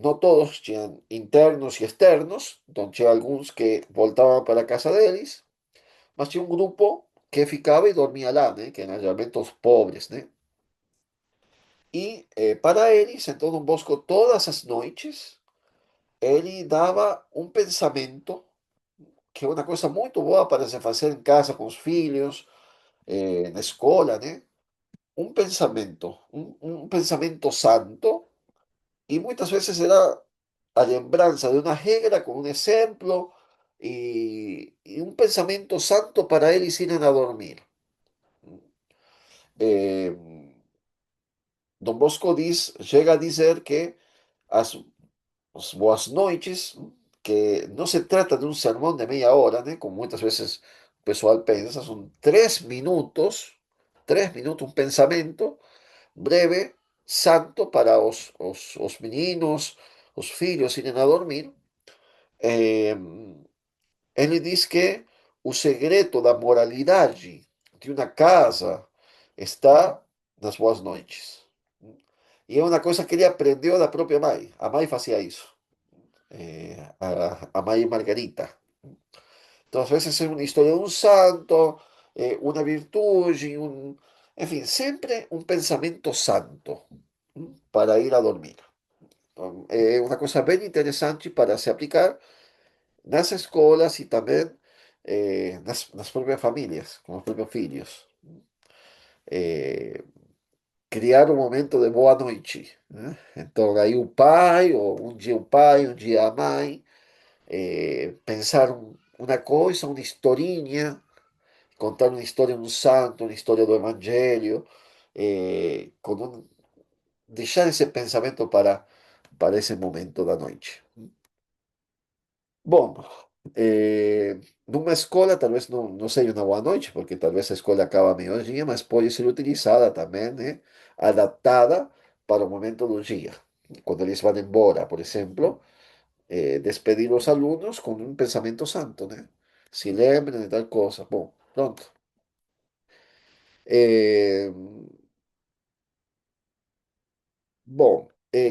No todos tinham internos e externos, então tinha alguns que voltavam para a casa deles, mas tinha um grupo que ficava e dormia lá, né? Que eram geralmente os pobres, né? E para eles, então, Dom Bosco, todas as noites, ele dava um pensamento, que é uma coisa muito boa para se fazer em casa com os filhos, na escola, né? Um pensamento santo, e muitas vezes era a lembranza de una regra con un ejemplo y un pensamiento santo para eles irem a dormir. Eh, Don Bosco llega a dizer que as boas noites que no se trata de un sermón de media hora, né? Como muitas vezes o pessoal pensa, são 3 minutos, um pensamento breve, santo para os meninos, os filhos irem a dormir. Eh, Ele diz que o segredo da moralidade de uma casa está nas boas noites. E é uma coisa que ele aprendeu da própria mãe. A mãe fazia isso. A mãe Margarita. Então, às vezes é uma história de um santo, uma virtude, enfim, sempre um pensamento santo para ir a dormir. Então, é uma coisa bem interessante para se aplicar nas escolas e também nas próprias famílias, com os próprios filhos. Eh, Criar um momento de boa noite, né? Então, aí o pai, ou um dia o pai, um dia a mãe, pensar uma coisa, uma historinha, contar uma história de um santo, uma história do Evangelho, com deixar esse pensamento para esse momento da noite. Bom, numa escola talvez não seja uma boa noite, porque talvez a escola acaba meio-dia, mas pode ser utilizada também, né? Adaptada para o momento do dia. Quando eles vão embora, por exemplo, despedir os alunos com um pensamento santo, né? Se lembrem de tal coisa. Bom, pronto. Eh, Bom,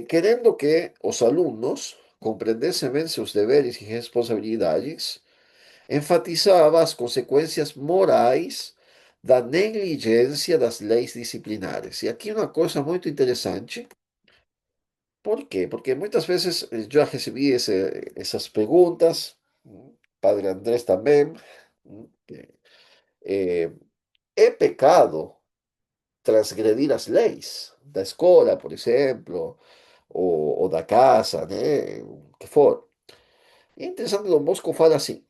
querendo que os alunos compreendessem bem seus deveres e responsabilidades, enfatizava as consequências morais da negligência das leis disciplinares. E aqui uma coisa muito interessante. ¿Por quê? Porque muitas vezes eu já recebi essas perguntas, Padre Andrés também. eh, ¿É pecado transgredir as leis da escola, por exemplo, ou da casa, né? O que for? E é interessante, Dom Bosco fala assim,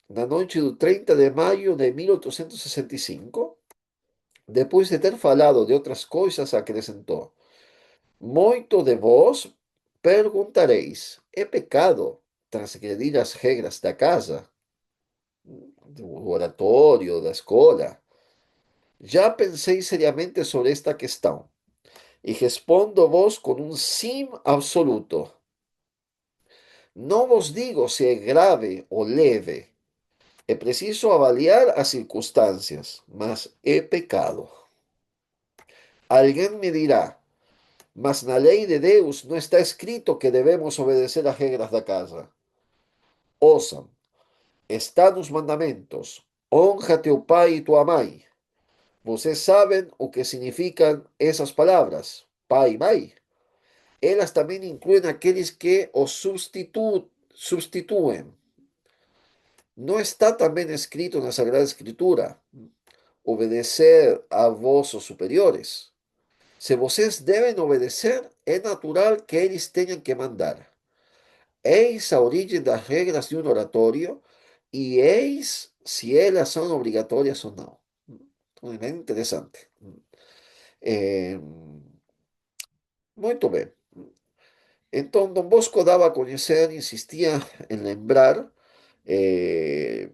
na noite do 30 de maio de 1865, depois de ter falado de outras coisas, acrescentou: Muito de vós perguntareis: é pecado transgredir as regras da casa, do oratório, da escola? Já pensei seriamente sobre esta questão e respondo-vos com um sim absoluto. Não vos digo se é grave ou leve. É preciso avaliar as circunstâncias, mas é pecado. Alguém me dirá, mas na lei de Deus não está escrito que devemos obedecer as regras da casa. Ouçam, está nos mandamentos. Honra teu pai e tua mãe. Vocês sabem o que significam essas palavras, pai e mãe? Elas também incluem aqueles que os substituem. Não está também escrito na Sagrada Escritura: obedecer a vossos superiores. Se vocês devem obedecer, é natural que eles tenham que mandar. Eis a origem das regras de um oratório e eis se elas são obrigatórias ou não. Então, é bem interessante. Eh, Muito bem. Então, Dom Bosco dava a conhecer, insistia em lembrar eh,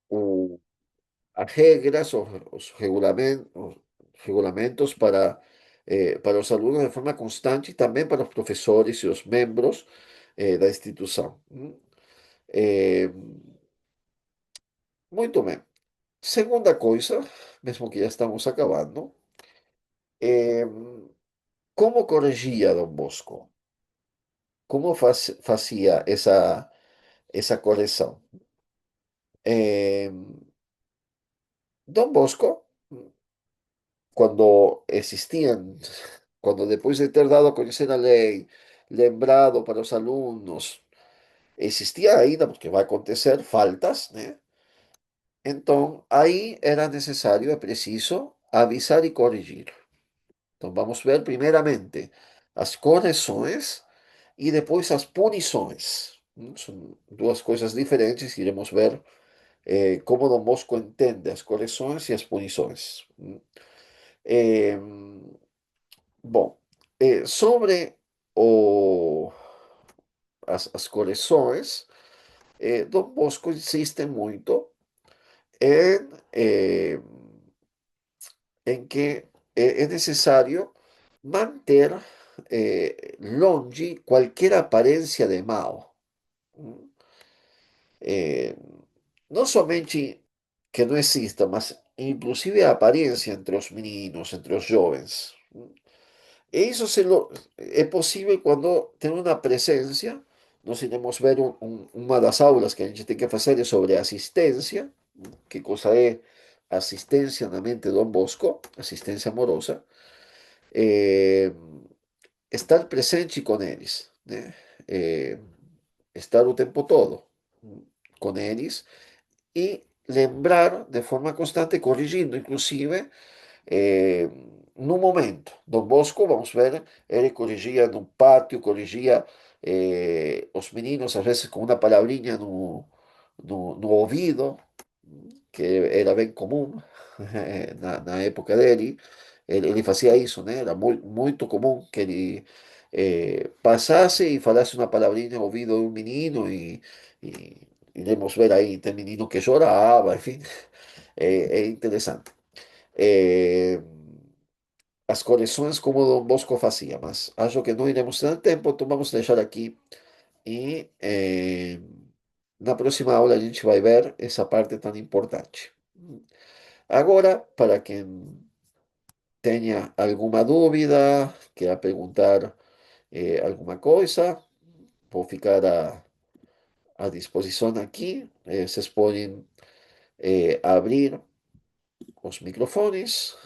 o- as regras, os regulamentos para os alunos de forma constante e também para os professores e os membros da instituição. Eh, Muito bem. Segunda coisa, mesmo que já estamos acabando, eh, como corrigia Dom Bosco? Como fazia essa correção? Eh, Dom Bosco, quando existiam, quando depois de ter dado a conhecer a lei, lembrado para os alunos, existia ainda, porque vai acontecer, faltas, né? Então, aí era necessário, é preciso, avisar e corrigir. Então, vamos ver primeiramente as correções e depois as punições. São duas coisas diferentes, iremos ver como Dom Bosco entende as correções e as punições. Eh, Bom, sobre o, as correções, Dom Bosco insiste muito em, em que é necessário manter longe qualquer aparência de mal. ¿M? Eh, no somente que não exista, mas inclusive a aparência entre os meninos, entre os jovens. E isso é possível quando tem uma presença. Nós iremos ver uma das aulas que a gente tem que fazer é sobre assistência. Que coisa é assistência na mente de Dom Bosco, assistência amorosa. Eh, Estar presente com eles, né? Eh, Estar o tempo todo com eles e lembrar de forma constante, corrigindo, inclusive, eh, no momento. Dom Bosco, vamos ver, ele corrigia no pátio, corrigia os meninos, às vezes com uma palavrinha no ouvido, que era bem comum na época dele. Ele fazia isso, né? Era muito comum que ele passasse e falasse uma palavrinha no ouvido de um menino e iremos ver aí, tem menino que chorava, enfim, é interessante. Eh, as correções como Dom Bosco fazia, mas acho que não iremos ter tempo, então vamos deixar aqui e na próxima aula a gente vai ver essa parte tão importante. Agora, para quem tenha alguma dúvida, queira perguntar alguma coisa, vou ficar à disposição aqui. Vocês podem abrir os microfones,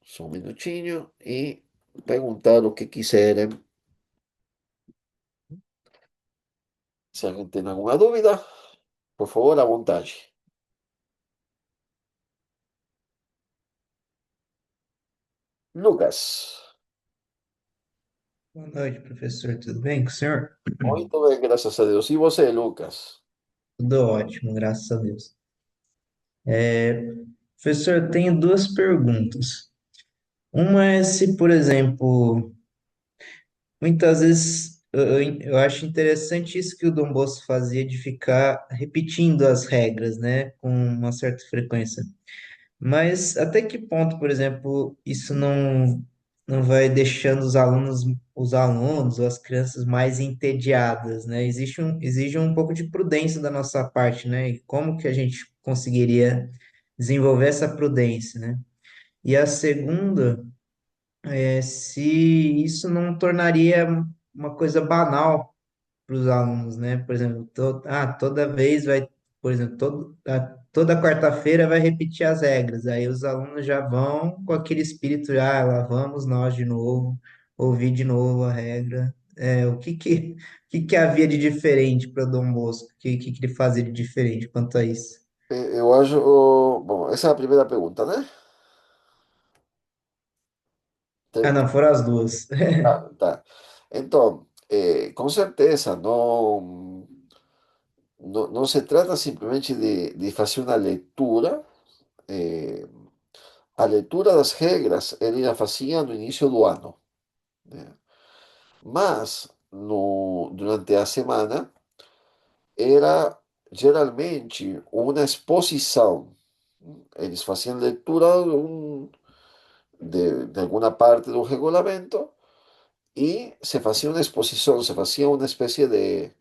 só um minutinho, e perguntar o que quiserem. Se alguém tem alguma dúvida, por favor, à vontade. Lucas, Boa noite, professor. Tudo bem com o senhor? muito bem, graças a Deus. E você, Lucas? Tudo ótimo, graças a Deus. Professor, eu tenho duas perguntas. Uma é se, por exemplo, muitas vezes eu acho interessante isso que o Dom Bosco fazia de ficar repetindo as regras, né, com uma certa frequência. Mas até que ponto, por exemplo, isso não vai deixando os alunos ou as crianças mais entediadas, né? Exige um pouco de prudência da nossa parte, né? E como que a gente conseguiria desenvolver essa prudência, né? E a segunda é se isso não tornaria uma coisa banal para os alunos, né? Por exemplo, toda vez vai, por exemplo, toda quarta-feira vai repetir as regras. Aí os alunos já vão com aquele espírito, lá vamos nós de novo, ouvir de novo a regra. O que que havia de diferente para Dom Bosco? Que ele fazia de diferente quanto a isso? Eu acho. Bom, essa é a primeira pergunta, né? Ah, não, foram as duas. Tá. Então, com certeza, não se trata simplesmente de fazer uma leitura. eh, a leitura das regras ele já fazia no início do ano, né? Mas durante a semana era geralmente uma exposição. Eles faziam leitura de alguma parte do regulamento e se fazia uma exposição, se fazia uma espécie de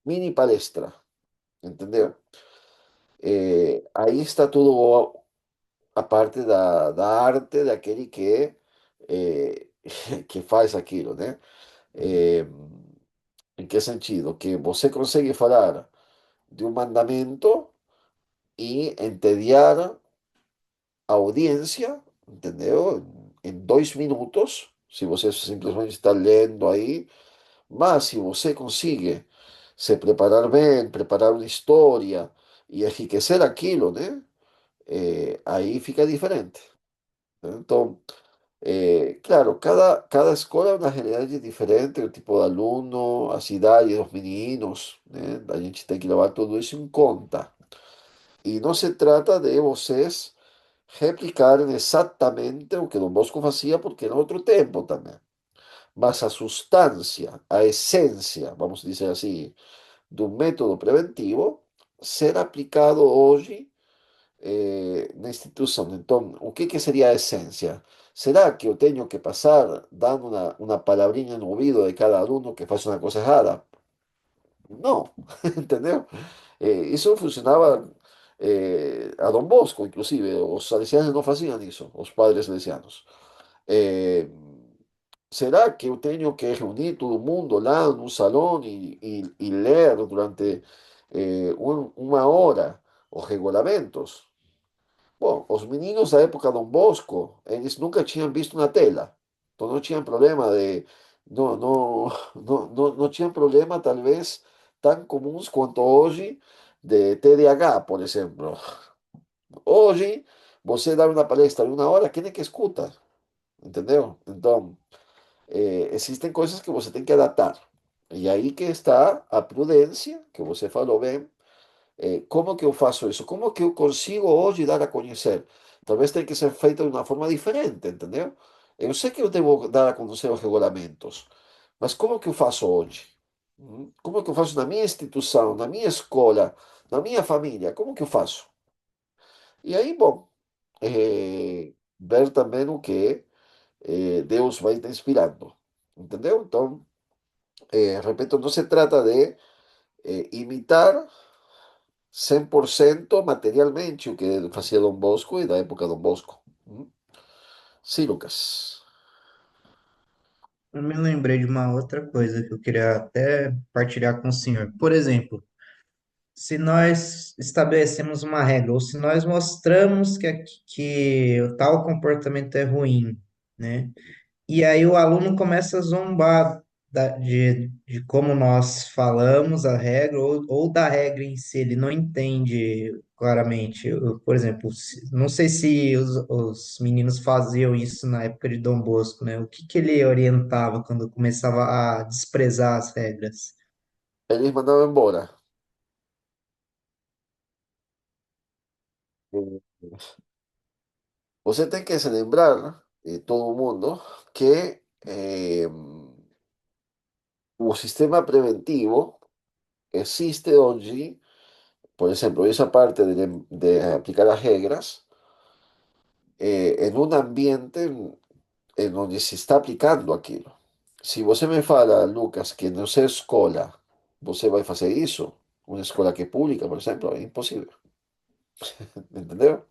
mini palestra, entendeu? Aí está tudo a parte da arte daquele eh, que faz aquilo, né? Eh, em que sentido? Que você consegue falar de um mandamento e entediar a audiência, entendeu? Em 2 minutos, se você simplesmente está lendo aí, mas se você consegue se preparar bem, preparar uma história e enriquecer aquilo, né? Aí fica diferente. Então, claro, cada escola é uma realidade diferente, o tipo de aluno, a cidade dos meninos, né? A gente tem que levar tudo isso em conta. E não se trata de vocês replicarem exatamente o que Dom Bosco fazia, porque era outro tempo também. mas a sustancia, a essência, vamos dizer assim, do método preventivo ser aplicado hoje na instituição. Então, o que seria a essência? Será que eu tenho que passar dando uma palavrinha no ouvido de cada aluno que faz uma coisa errada? Não, entendeu? Isso funcionava a Dom Bosco, inclusive. Os salesianos não faziam isso, os padres salesianos. Eh, ¿Será que eu tenho que reunir todo mundo lá num salão e ler durante uma hora os regulamentos? Bom, os meninos da época Dom Bosco, eles nunca tinham visto uma tela. Então não tinham problema de. Não tinham problema, talvez, tão comuns quanto hoje, de TDAH, por exemplo. Hoje, você dá uma palestra de uma hora, quem é que escuta? Entendeu? Então, existem coisas que você tem que adaptar. E aí que está a prudência, que você falou bem. Como que eu faço isso? Como que eu consigo hoje dar a conhecer? Talvez tenha que ser feito de uma forma diferente, entendeu? Eu sei que eu devo dar a conhecer os regulamentos, mas como que eu faço hoje? Como que eu faço na minha instituição, na minha escola, na minha família? Como que eu faço? E aí, bom, ver também o que Deus vai te inspirando, entendeu? Então, repito, não se trata de imitar 100% materialmente o que fazia Dom Bosco e da época Dom Bosco. Sim, Lucas. Eu me lembrei de uma outra coisa que eu queria até partilhar com o senhor. Por exemplo, se nós estabelecemos uma regra, ou se nós mostramos que o tal comportamento é ruim, né? E aí o aluno começa a zombar de como nós falamos a regra, ou da regra em si, ele não entende claramente. Por exemplo, não sei se os meninos faziam isso na época de Dom Bosco, né? O que que ele orientava quando começava a desprezar as regras? Eles mandavam embora. Você tem que se lembrar, todo mundo, que o sistema preventivo existe hoje, por exemplo, esa parte de aplicar las reglas en un ambiente en donde se está aplicando aquilo. Se você me fala, Lucas, que no sei escola, você vai fazer isso, uma escola que é pública, por exemplo, é impossível, entendeu?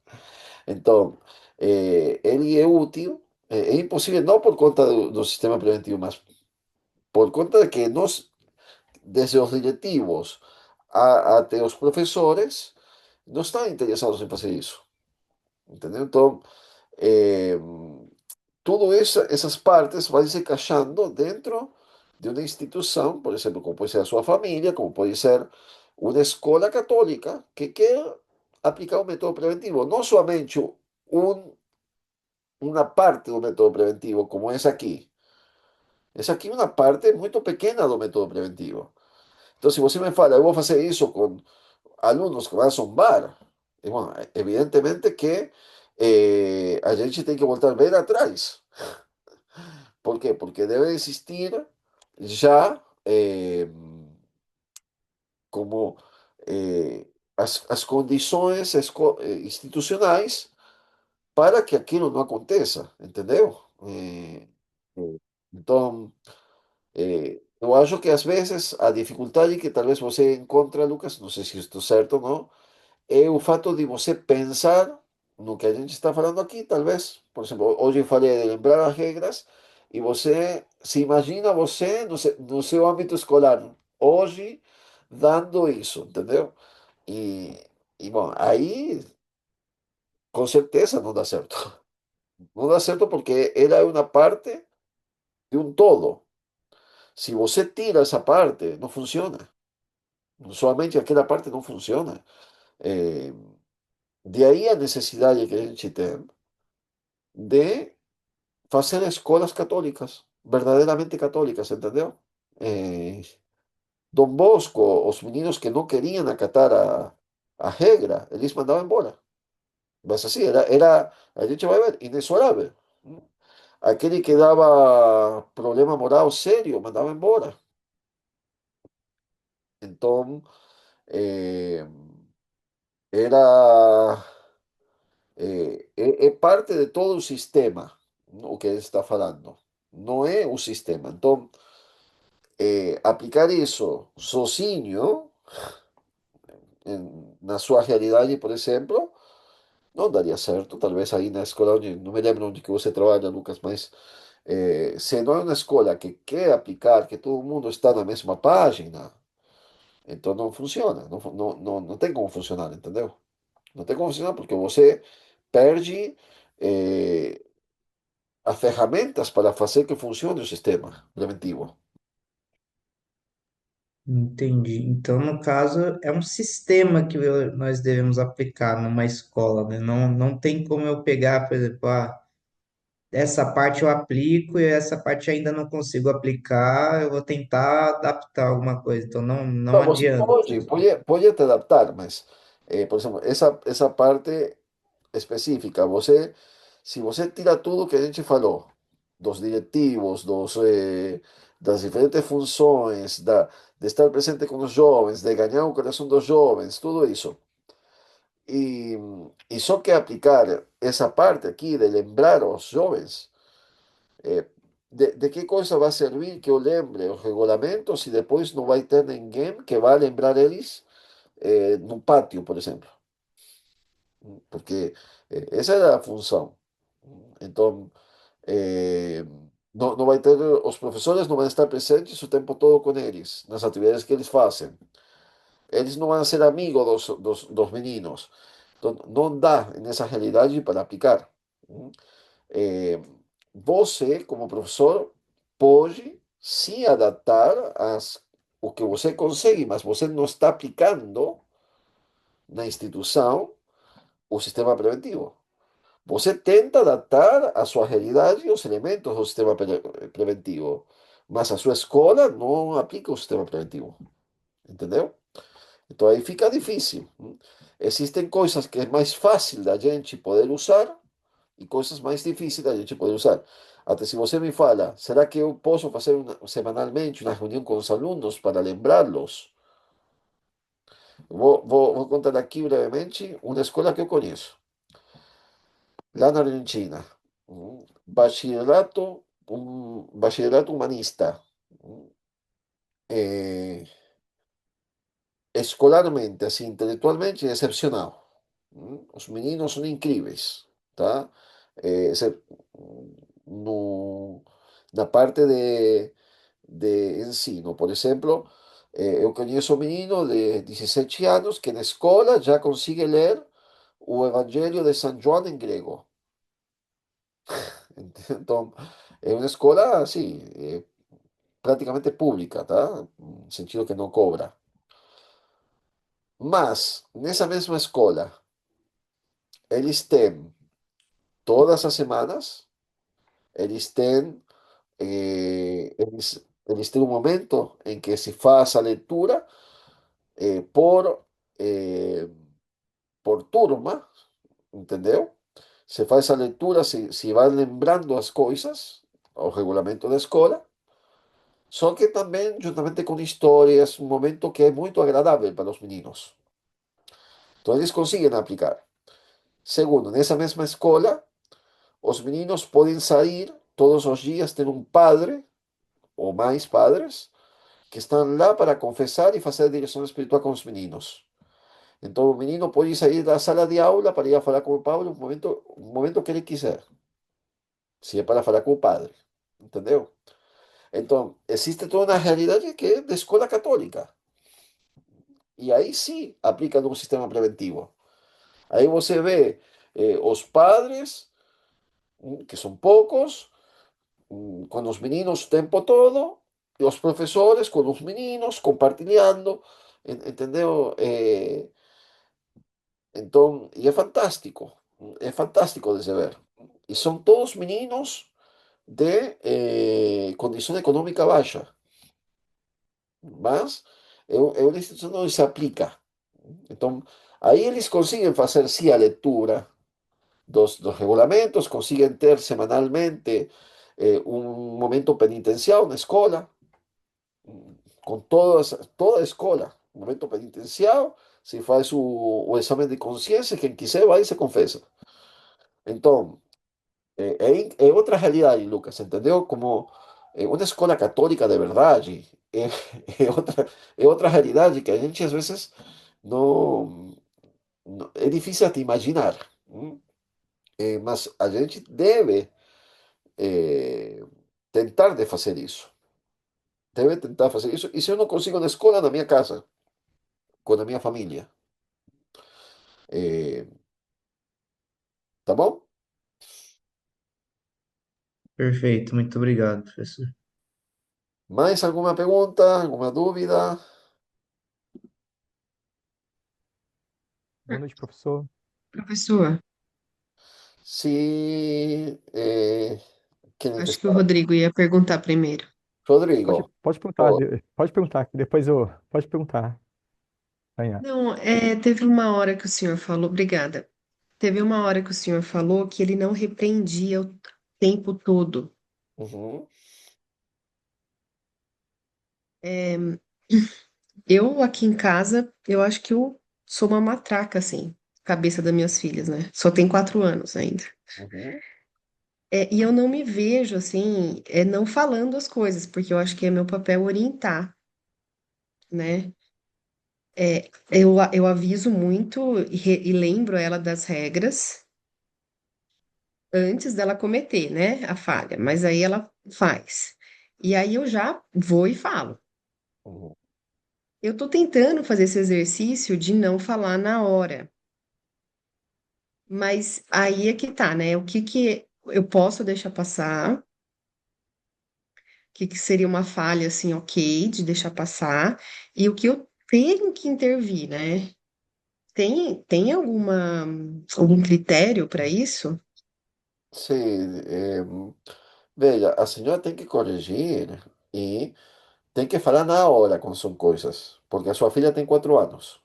Então, ele é útil, é impossível não por conta do sistema preventivo, mas por conta de que nós, desde os diretivos até os professores, não estão interessados em fazer isso, entendeu? Então, eh, todas essas partes vão se encaixando dentro de uma instituição, por exemplo, como pode ser a sua família, como pode ser uma escola católica que quer aplicar um método preventivo, não somente uma parte do método preventivo, como essa aqui. Essa aqui é uma parte muito pequena do método preventivo. Então, se você me fala, eu vou fazer isso com alunos que vão zombar, bom, evidentemente que a gente tem que voltar bem atrás. ¿Por quê? Porque debe existir já como as condições institucionais para que aquilo não aconteça, entendeu? Então, eu acho que às vezes a dificuldade que talvez você encontra, Lucas, não sei se estou certo ou não, é o fato de você pensar no que a gente está falando aqui, talvez. Por exemplo, hoje eu falei de lembrar as regras e você se imagina você no seu âmbito escolar, hoje, dando isso, entendeu? E, bom, aí com certeza não dá certo. Não dá certo porque ela é uma parte de um todo. Se você tira essa parte, não funciona. Somente aquela parte não funciona. Eh, de aí a necessidade que a gente tem de fazer escolas católicas, verdadeiramente católicas, entendeu? Eh, Dom Bosco, os meninos que não queriam acatar a regra, eles mandavam embora. Mas assim, a gente vai ver, inexorável. aquele que dava problema moral sério, mandava embora. Então, eh, era, é parte de todo o sistema, o que ele está falando. Não é o sistema. Então, aplicar isso sozinho, na sua realidade, por exemplo, não daria certo. Talvez aí na escola, não me lembro onde que você trabalha, Lucas, mas se não é uma escola que quer aplicar, que todo mundo está na mesma página, então não funciona. Não, não tem como funcionar, entendeu? Não tem como funcionar porque você perde eh, as ferramentas para fazer que funcione o sistema preventivo. Entendi. Então, no caso, é um sistema que nós devemos aplicar numa escola, né? Não, não tem como eu pegar, por exemplo, essa parte eu aplico e essa parte ainda não consigo aplicar, eu vou tentar adaptar alguma coisa. Então, não, não Não, você adianta. pode te adaptar, mas, por exemplo, essa parte específica, você, se você tira tudo que a gente falou, dos diretivos, das diferentes funções, de estar presente com os jovens, de ganhar o coração dos jovens, tudo isso, e, e só que aplicar essa parte aqui de lembrar os jovens, eh, de que coisa vai servir que eu lembre os regulamentos se depois não vai ter ninguém que vá lembrar eles no pátio, por exemplo? Porque essa é a função. Então, eh, não vai ter, os professores não vão estar presentes o tempo todo com eles, nas atividades que eles fazem. Eles não vão ser amigos dos meninos. Então, não dá nessa realidade para aplicar. Eh, Você, como professor, pode se adaptar o que você consegue, mas você não está aplicando na instituição o sistema preventivo. Você tenta adaptar a sua realidade os elementos do sistema preventivo, mas a sua escola não aplica o sistema preventivo, entendeu? Então aí fica difícil. Existem coisas que é mais fácil da gente poder usar e coisas mais difíceis da gente poder usar. Até se você me fala, será que eu posso fazer semanalmente uma reunião com os alunos para lembrá-los? Vou contar aqui brevemente uma escola que eu conheço, lá na Argentina. Bachillerato humanista. Eh, Escolarmente, assim, intelectualmente, excepcional. Os meninos são incríveis, tá? No, na parte de ensino, por exemplo, eu conheço um menino de 17 anos que na escola já consegue ler o Evangelho de São João em grego. Então, é uma escola, assim, praticamente pública, tá? No sentido que não cobra. Mas, nessa mesma escola, eles têm, todas as semanas, eles têm um momento em que se faz a leitura eh, por, eh, por turma, entendeu? Se faz a leitura, se vai lembrando as coisas, o regulamento da escola, só que também, juntamente com histórias, um momento que é muito agradável para os meninos. Então, eles conseguem aplicar. Segundo, nessa mesma escola, os meninos podem sair todos os dias, ter um padre ou mais padres que estão lá para confessar e fazer direção espiritual com os meninos. Então, o menino pode sair da sala de aula para ir a falar com o Paulo um momento que ele quiser, se é para falar com o padre, entendeu? Então, existe toda uma realidade que é de escola católica. E aí sim aplica um sistema preventivo. Aí você vê os padres, que são poucos, com os meninos o tempo todo, e os professores com os meninos, compartilhando, entendeu? Então, e é fantástico de se ver. E são todos meninos de condição econômica baixa, mas é uma instituição onde se aplica. Então, aí eles conseguem fazer, sim, a leitura dos regulamentos, conseguem ter semanalmente. um momento penitencial na escola, com toda a escola, um momento penitencial, se faz o exame de consciência, quem quiser vai e se confessa. Então, é outra realidade, Lucas, entendeu? Como uma escola católica de verdade, é outra realidade que a gente às vezes não, é difícil de imaginar. Mas a gente deve eh, tentar de fazer isso. Deve tentar fazer isso. E se eu não consigo na escola, na minha casa, com a minha família. Eh, tá bom? Perfeito, muito obrigado, professor. Mais alguma pergunta? Alguma dúvida? Boa noite, professor. Professor, Se quem acho que o está? Rodrigo ia perguntar primeiro. Pode, Rodrigo. pode perguntar, Pô, pode perguntar, que depois eu. Pode perguntar, Rainha. Não, teve uma hora que o senhor falou, obrigada. Teve uma hora que o senhor falou que ele não repreendia o tempo todo. uhum, É, eu aqui em casa, eu acho que eu sou uma matraca, assim, cabeça das minhas filhas, né? Só tem 4 anos ainda. uhum, E eu não me vejo, assim, não falando as coisas, porque eu acho que é meu papel orientar, né? Eu aviso muito e lembro ela das regras antes dela cometer, né, a falha, mas aí ela faz. E aí eu já vou e falo. uhum. Eu tô tentando fazer esse exercício de não falar na hora, mas aí é que tá, né? O que que eu posso deixar passar? O que que seria uma falha assim, ok, de deixar passar? E o que eu tenho que intervir, né? Tem algum critério para isso? Sim, veja, a senhora tem que corrigir e tem que falar na hora quando são coisas, porque a sua filha tem 4 anos.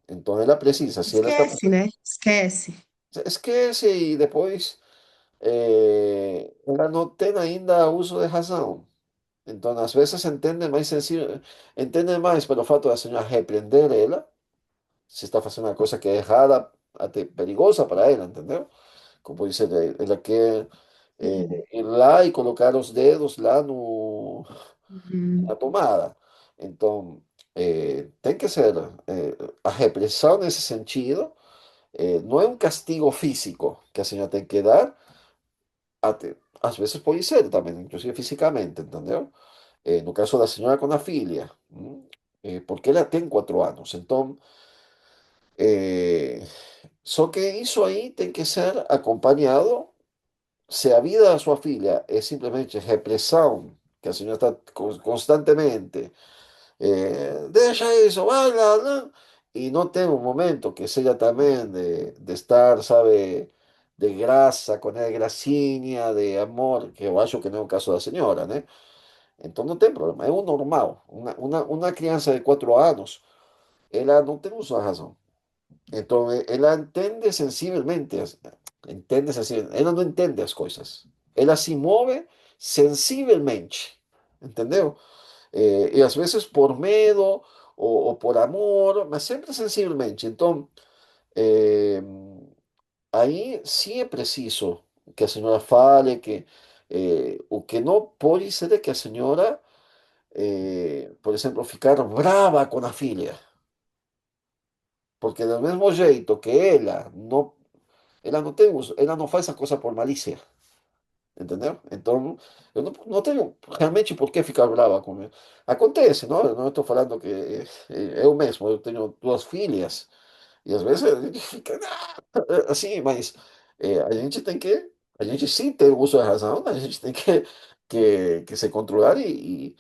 Então ela precisa, se ela está. Esquece, né? Esquece. Esquece e depois ela não tem ainda uso de razão. Então, às vezes entende mais pelo fato da senhora repreender ela, se está fazendo uma coisa que é errada, até perigosa para ela, entendeu? Como dizer, ela quer ir lá e colocar os dedos lá no, Uhum. na tomada. Então, tem que ser a repressão nesse sentido. Não é um castigo físico que a senhora tem que dar, até, às vezes pode ser também, inclusive fisicamente, entendeu? No caso da senhora com a filha, porque ela tem 4 anos. Então, eh, só que isso aí tem que ser acompanhado. Se a vida da sua filha é simplesmente repressão, que a senhora está constantemente, deixa isso, vai lá, né? E não tem um momento que seja também de estar, sabe, de graça com ela, gracinha, de amor, que eu acho que não é o caso da senhora, né? Então não tem problema, é o normal. Uma criança de 4 anos, ela não tem uso da razão. Então ela ela não entende as coisas. Ela se move sensivelmente, entendeu? E às vezes por medo ou por amor, mas sempre sensivelmente. Então, eh, aí sim é preciso que a senhora fale que o que não pode ser é que a senhora, por exemplo, ficar brava com a filha, porque do mesmo jeito que ela não tem ela não faz essa coisa por malícia, entendeu? Então, eu não tenho realmente por que ficar brava com ele. Acontece, não? Eu não estou falando que eu mesmo, eu tenho 2 filhas, e às vezes a gente fica assim, mas a gente sim tem o uso da razão, a gente tem que se controlar e-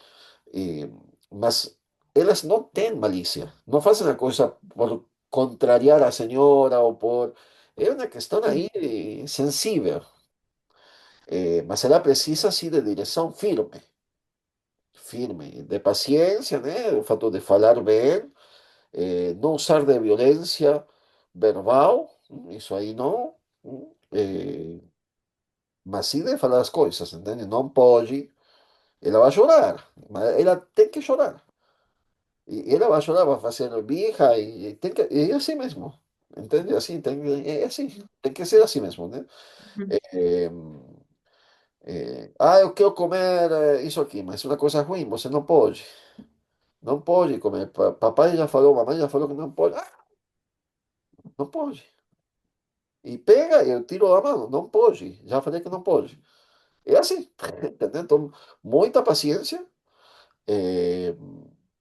mas elas não têm malícia, não fazem a coisa por contrariar a senhora ou por... É uma questão aí sensível, mas ela precisa sim de direção firme, firme, de paciência, né? O fato de falar bem, não usar de violência verbal, isso aí não. mas sim de falar as coisas, entende? Não pode, ela vai chorar, mas ela tem que chorar. E ela vai chorar, vai fazer birra, e tem que, e é assim mesmo, entende? Assim, é assim, tem que ser assim mesmo, né? Uhum. Eh, eu quero comer isso aqui, mas é uma coisa ruim, você não pode. Não pode comer. Papai já falou, mamãe já falou que não pode. Ah, não pode. E pega, eu tiro da mão, não pode. Já falei que não pode. É assim, entendeu? Então, muita paciência, eh,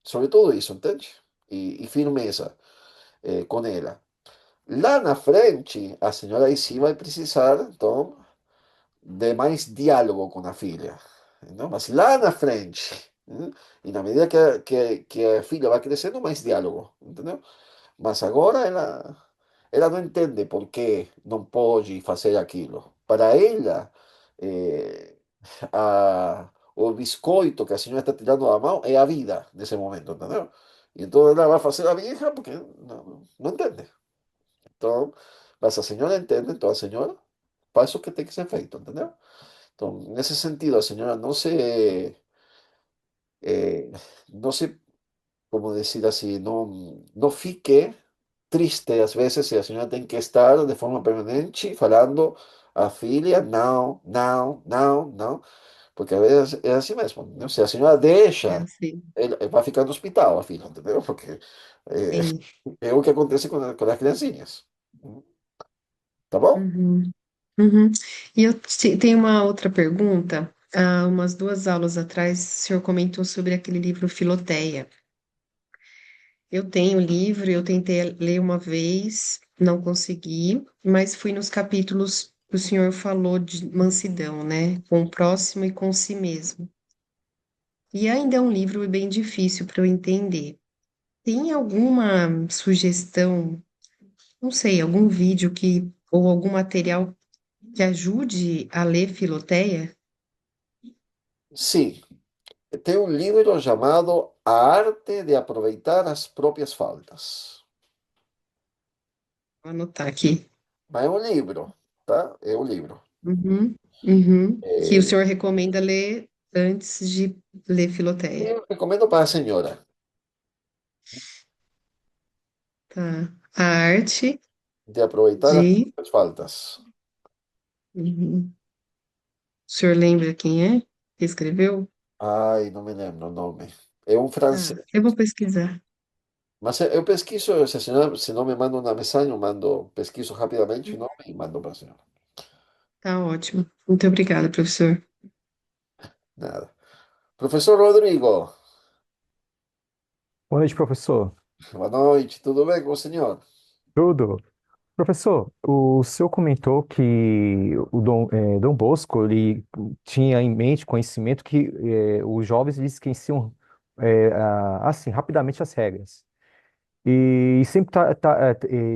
sobre tudo isso, entende? E firmeza, com ela. Lá na frente, a senhora aí sim vai precisar, então, de mais diálogo com a filha. Não? Mas lá na frente, né? E na medida que a filha vai crescendo, mais diálogo, entendeu? Mas agora ela não entende por que não pode fazer aquilo. Para ela, eh, o biscoito que a senhora está tirando da mão é a vida nesse momento, entendeu? E então ela vai fazer a vieja porque não entende. Então, mas a senhora entende, então a senhora faz o que tem que ser feito, entendeu? Então, nesse sentido, a senhora eh, não se, como decir así, no fique triste às vezes se a senhora tem que estar de forma permanente falando a filha, não, não, não, não, porque às vezes é assim mesmo, né? Se a senhora É deixa, assim. ele vai ficar no hospital, a filha, entendeu? Porque é, Sim. é o que acontece com as criancinhas. Tá bom? Uhum. Uhum. E eu tenho uma outra pergunta. Há umas 2 aulas atrás, o senhor comentou sobre aquele livro Filoteia. Eu tenho o livro, eu tentei ler uma vez, não consegui, mas fui nos capítulos que o senhor falou de mansidão, né? Com o próximo e com si mesmo. E ainda é um livro bem difícil para eu entender. Tem alguma sugestão, não sei, algum vídeo ou algum material que ajude a ler Filoteia? Sim, tem um livro chamado A Arte de Aproveitar as Próprias Faltas. Vou anotar aqui. Mas é um livro, tá? É um livro. Uhum, uhum. Que o É, senhor recomenda ler antes de ler Filoteia. eu recomendo para a senhora Tá. A arte de aproveitar as de. próprias faltas. Uhum. O senhor lembra quem é que escreveu? Ai, não me lembro o nome. É um francês. Tá, eu vou pesquisar. Mas eu pesquiso, se a senhora, se não me manda uma mensagem, eu mando, pesquiso rapidamente o nome e mando para a senhora. Tá ótimo. Muito obrigada, professor. Nada. Professor Rodrigo, Boa noite, professor. boa noite, tudo bem com o senhor? Tudo. Professor, o senhor comentou que o Dom Bosco ele tinha em mente, conhecimento que os jovens eles esqueciam assim rapidamente as regras e sempre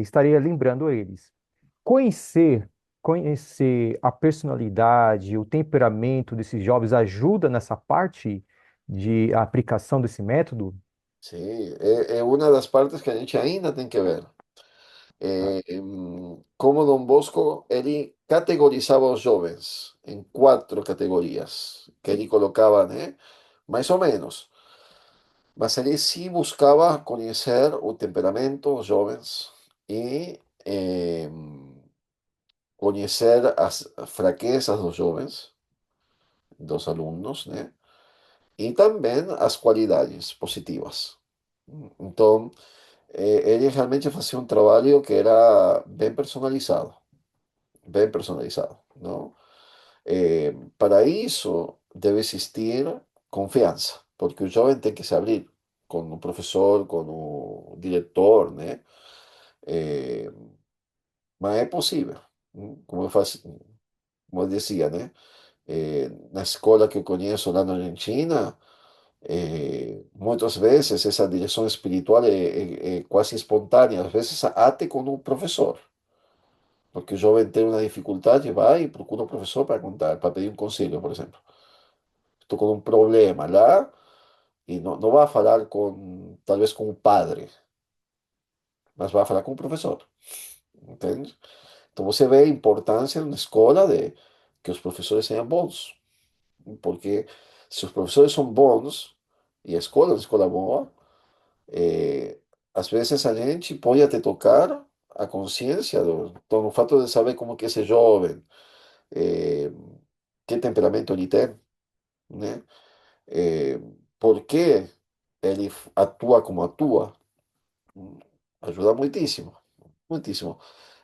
estaria lembrando eles. Conhecer, conhecer a personalidade, o temperamento desses jovens ajuda nessa parte de aplicação desse método? Sim, é uma das partes que a gente ainda tem que ver. Como Dom Bosco, ele categorizava os jovens em quatro categorias, que ele colocava, né? Mais ou menos. Mas ele sim buscava conhecer o temperamento dos jovens e conhecer as fraquezas dos jovens, dos alunos, né? E também as qualidades positivas. Então, ele realmente fazia um trabalho que era bem personalizado, não? Para isso, deve existir confiança, porque o jovem tem que se abrir com o professor, com o diretor, né? Eh, mas é possível, como eu dizia, né? Na escola que eu conheço lá na Argentina, muitas vezes essa direção espiritual é quase espontânea, às vezes até com o professor, porque o jovem tem uma dificuldade, vai e procura o professor para contar, para pedir um conselho, por exemplo. Estou com um problema lá e não vai falar com, talvez com o padre, mas vai falar com o professor, entende? Então você vê a importância na escola de que os professores sejam bons. Porque se os professores são bons e a escola é uma escola boa, às vezes a gente pode até tocar a consciência do fato de saber como que esse jovem, eh, que temperamento ele tem, né? Eh, por que ele atua como atua. Mm, Ayuda muitíssimo, muitíssimo.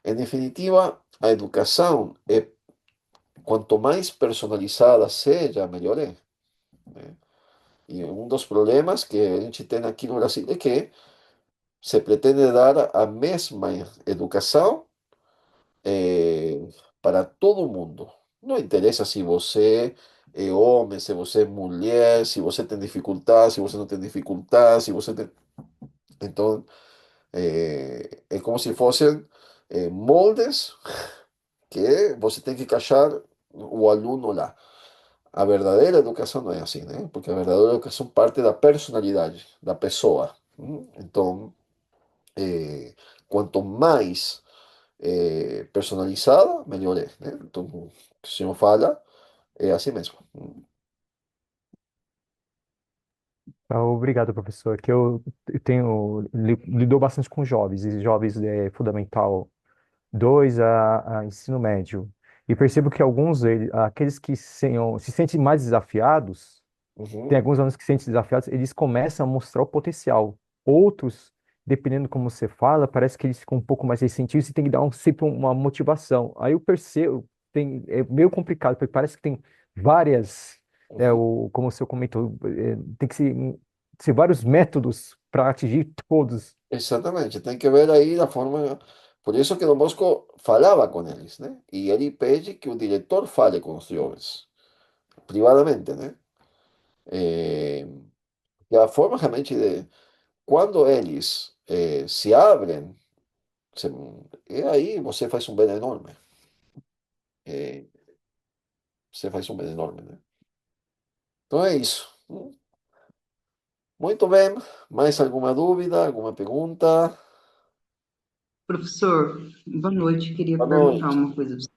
Em definitiva, a educação é quanto mais personalizada seja, melhor é, né? E um dos problemas que a gente tem aqui no Brasil é que se pretende dar a mesma educação eh, para todo mundo. Não interessa se você é homem, se você é mulher, se você tem dificuldade, se você não tem dificuldade, se você tem... Então, é como se fossem moldes que você tem que encaixar o aluno lá. A verdadeira educação não é assim, né? Porque a verdadeira educação parte da personalidade da pessoa. Então, eh, quanto mais personalizada, melhor é, né? Então, o que o senhor fala é assim mesmo. Ah, obrigado, professor. Que eu tenho lidou bastante com jovens, e jovens fundamental 2 a ensino médio. E percebo que alguns deles, aqueles que se sentem mais desafiados, tem Uhum. alguns alunos que se sentem desafiados, eles começam a mostrar o potencial. Outros, dependendo como você fala, parece que eles ficam um pouco mais ressentidos e tem que dar sempre uma motivação. Aí eu percebo, é meio complicado, porque parece que tem várias, Uhum. como o senhor comentou, tem que ser vários métodos para atingir todos. Exatamente, tem que ver aí a forma. Por isso que Dom Bosco falava com eles, né? E ele pede que o diretor fale com os jovens, privadamente, né? Eh, e a forma realmente de. Quando eles se abrem, se, e aí você faz um bem enorme. Eh, você faz um bem enorme, né? Então é isso. Muito bem. Mais alguma dúvida, alguma pergunta? Professor, boa noite. Queria Boa perguntar noite. uma coisa, pra você,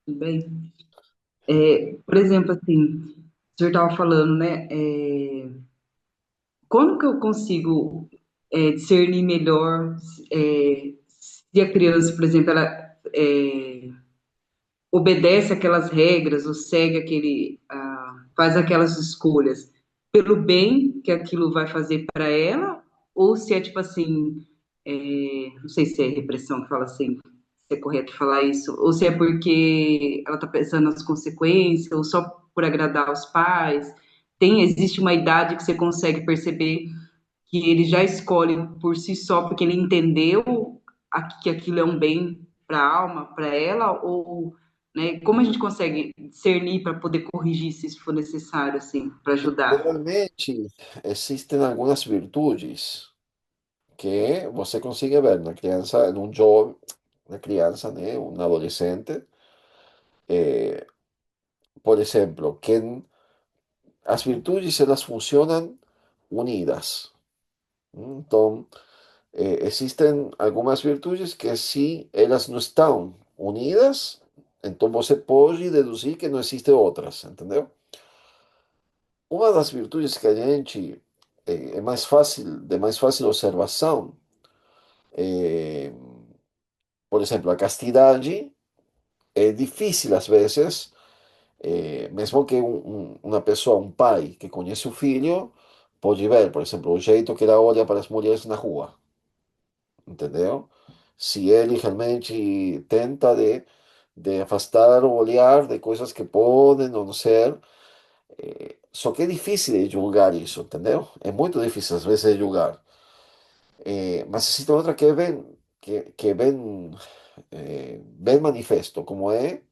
tudo bem? Por exemplo, assim, o senhor estava falando, né? Como que eu consigo discernir melhor se a criança, por exemplo, ela obedece aquelas regras ou segue faz aquelas escolhas pelo bem que aquilo vai fazer para ela, ou se é tipo assim, não sei se é repressão que fala assim, se é correto falar isso, ou se é porque ela está pensando nas consequências, ou só por agradar os pais. Existe uma idade que você consegue perceber que ele já escolhe por si só, porque ele entendeu que aquilo é um bem para a alma, para ela, ou, né, como a gente consegue discernir para poder corrigir se isso for necessário, assim, para ajudar? Geralmente existem algumas virtudes que você consegue ver na criança, em um jovem, na criança, né, um adolescente. Eh, por exemplo, que as virtudes elas funcionam unidas. Então, existem algumas virtudes que se elas não estão unidas, então você pode deduzir que não existem outras, entendeu? Uma das virtudes que a gente é mais fácil, de mais fácil observação, é, por exemplo, a castidade é difícil às vezes, mesmo que uma pessoa, um pai que conhece o filho, pode ver, por exemplo, o jeito que ela olha para as mulheres na rua, entendeu? Se ele realmente tenta de afastar o olhar de coisas que podem ou não ser, só que é difícil de julgar isso, entendeu? É muito difícil às vezes de julgar. Mas existe outra que é que é bem, bem manifesto, como é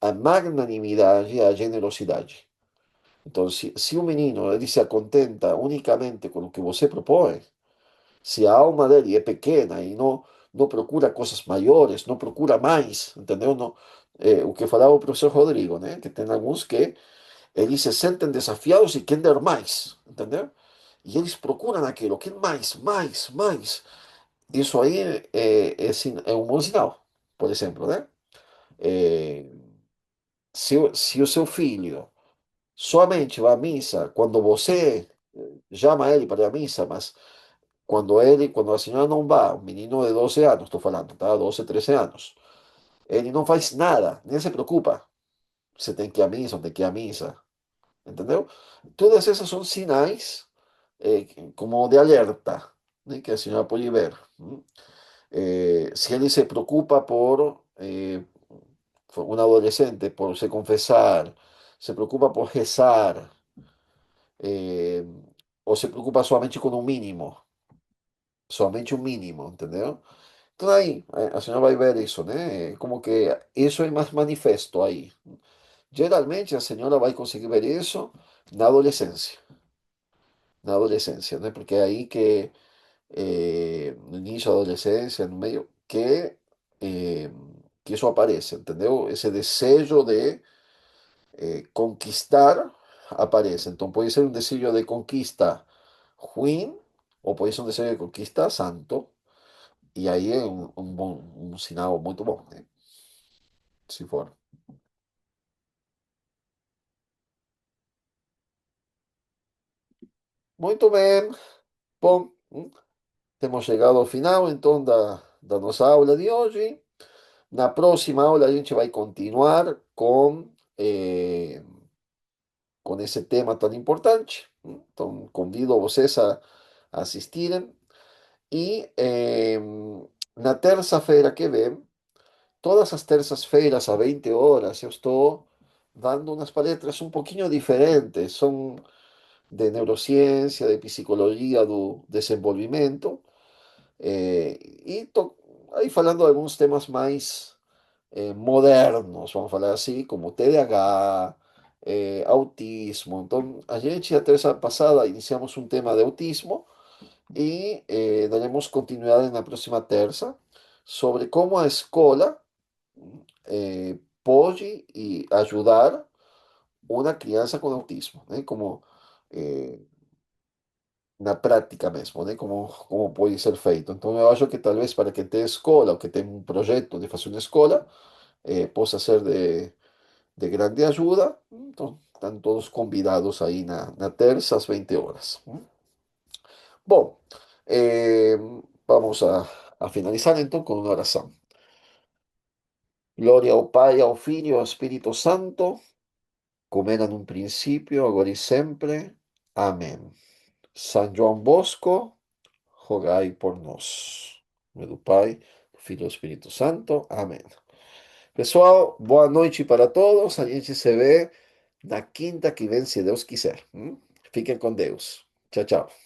a magnanimidade e a generosidade. Então, se o menino ele se acontenta unicamente com o que você propõe, se a alma dele é pequena e não procura coisas maiores, não procura mais, entendeu? Não, o que falava o professor Rodrigo, né? Que tem alguns que eles se sentem desafiados e querem dar mais, entendeu? E eles procuram aquilo, querem mais, mais, mais. Isso aí é um bom sinal, por exemplo, né? Eh, se o seu filho somente vai à missa quando você chama ele para ir à missa, mas quando a senhora não vai, um menino de 12 anos, estou falando, tá? 12, 13 anos, ele não faz nada, nem se preocupa. Você tem que ir à missa, não tem que ir à missa, entendeu? Todas essas são sinais como de alerta, né, que a senhora pode ver. Si él se preocupa por un adolescente, por se confesar, se preocupa por rezar, eh, o se preocupa solamente con un mínimo, solamente un mínimo, ¿entendeu? Entonces ahí, a senhora vai ver isso, né? Como que isso é mais manifesto aí. Geralmente a senhora vai conseguir ver isso na adolescência, né? Porque é aí que no início da adolescência, no meio, eh, que isso aparece, entendeu? Esse desejo de conquistar aparece. Então pode ser um desejo de conquista ruim, ou pode ser um desejo de conquista santo, e aí é um sinal muito bom, né? Se for. Muito bem. Bom, temos chegado ao final, então, da nossa aula de hoje. Na próxima aula a gente vai continuar com esse tema tão importante. Então, convido vocês a assistirem. E na terça-feira que vem, todas as terças-feiras, às 20 horas, eu estou dando umas palestras um pouquinho diferentes. São de neurociência, de psicologia do desenvolvimento. E aí falando de alguns temas mais modernos, vamos falar assim, como TDAH, autismo. Então, a gente, a terça passada, iniciamos um tema de autismo e daremos continuidade na próxima terça sobre como a escola pode ajudar uma criança com autismo, né? Como eh, na prática mesmo, né? Como pode ser feito. Então, eu acho que talvez para quem tem escola ou que tem um projeto de fazer uma escola, possa ser de grande ajuda. Então, estão todos convidados aí na terça às 20 horas. Bom, eh, vamos a finalizar então com uma oração. Glória ao Pai, ao Filho e ao Espírito Santo, como era num princípio, agora e sempre. Amém. São João Bosco, rogai por nós. Em nome do Pai, do Filho e do Espírito Santo. Amém. Pessoal, boa noite para todos. A gente se vê na quinta que vem, se Deus quiser. Fiquem com Deus. Tchau, tchau.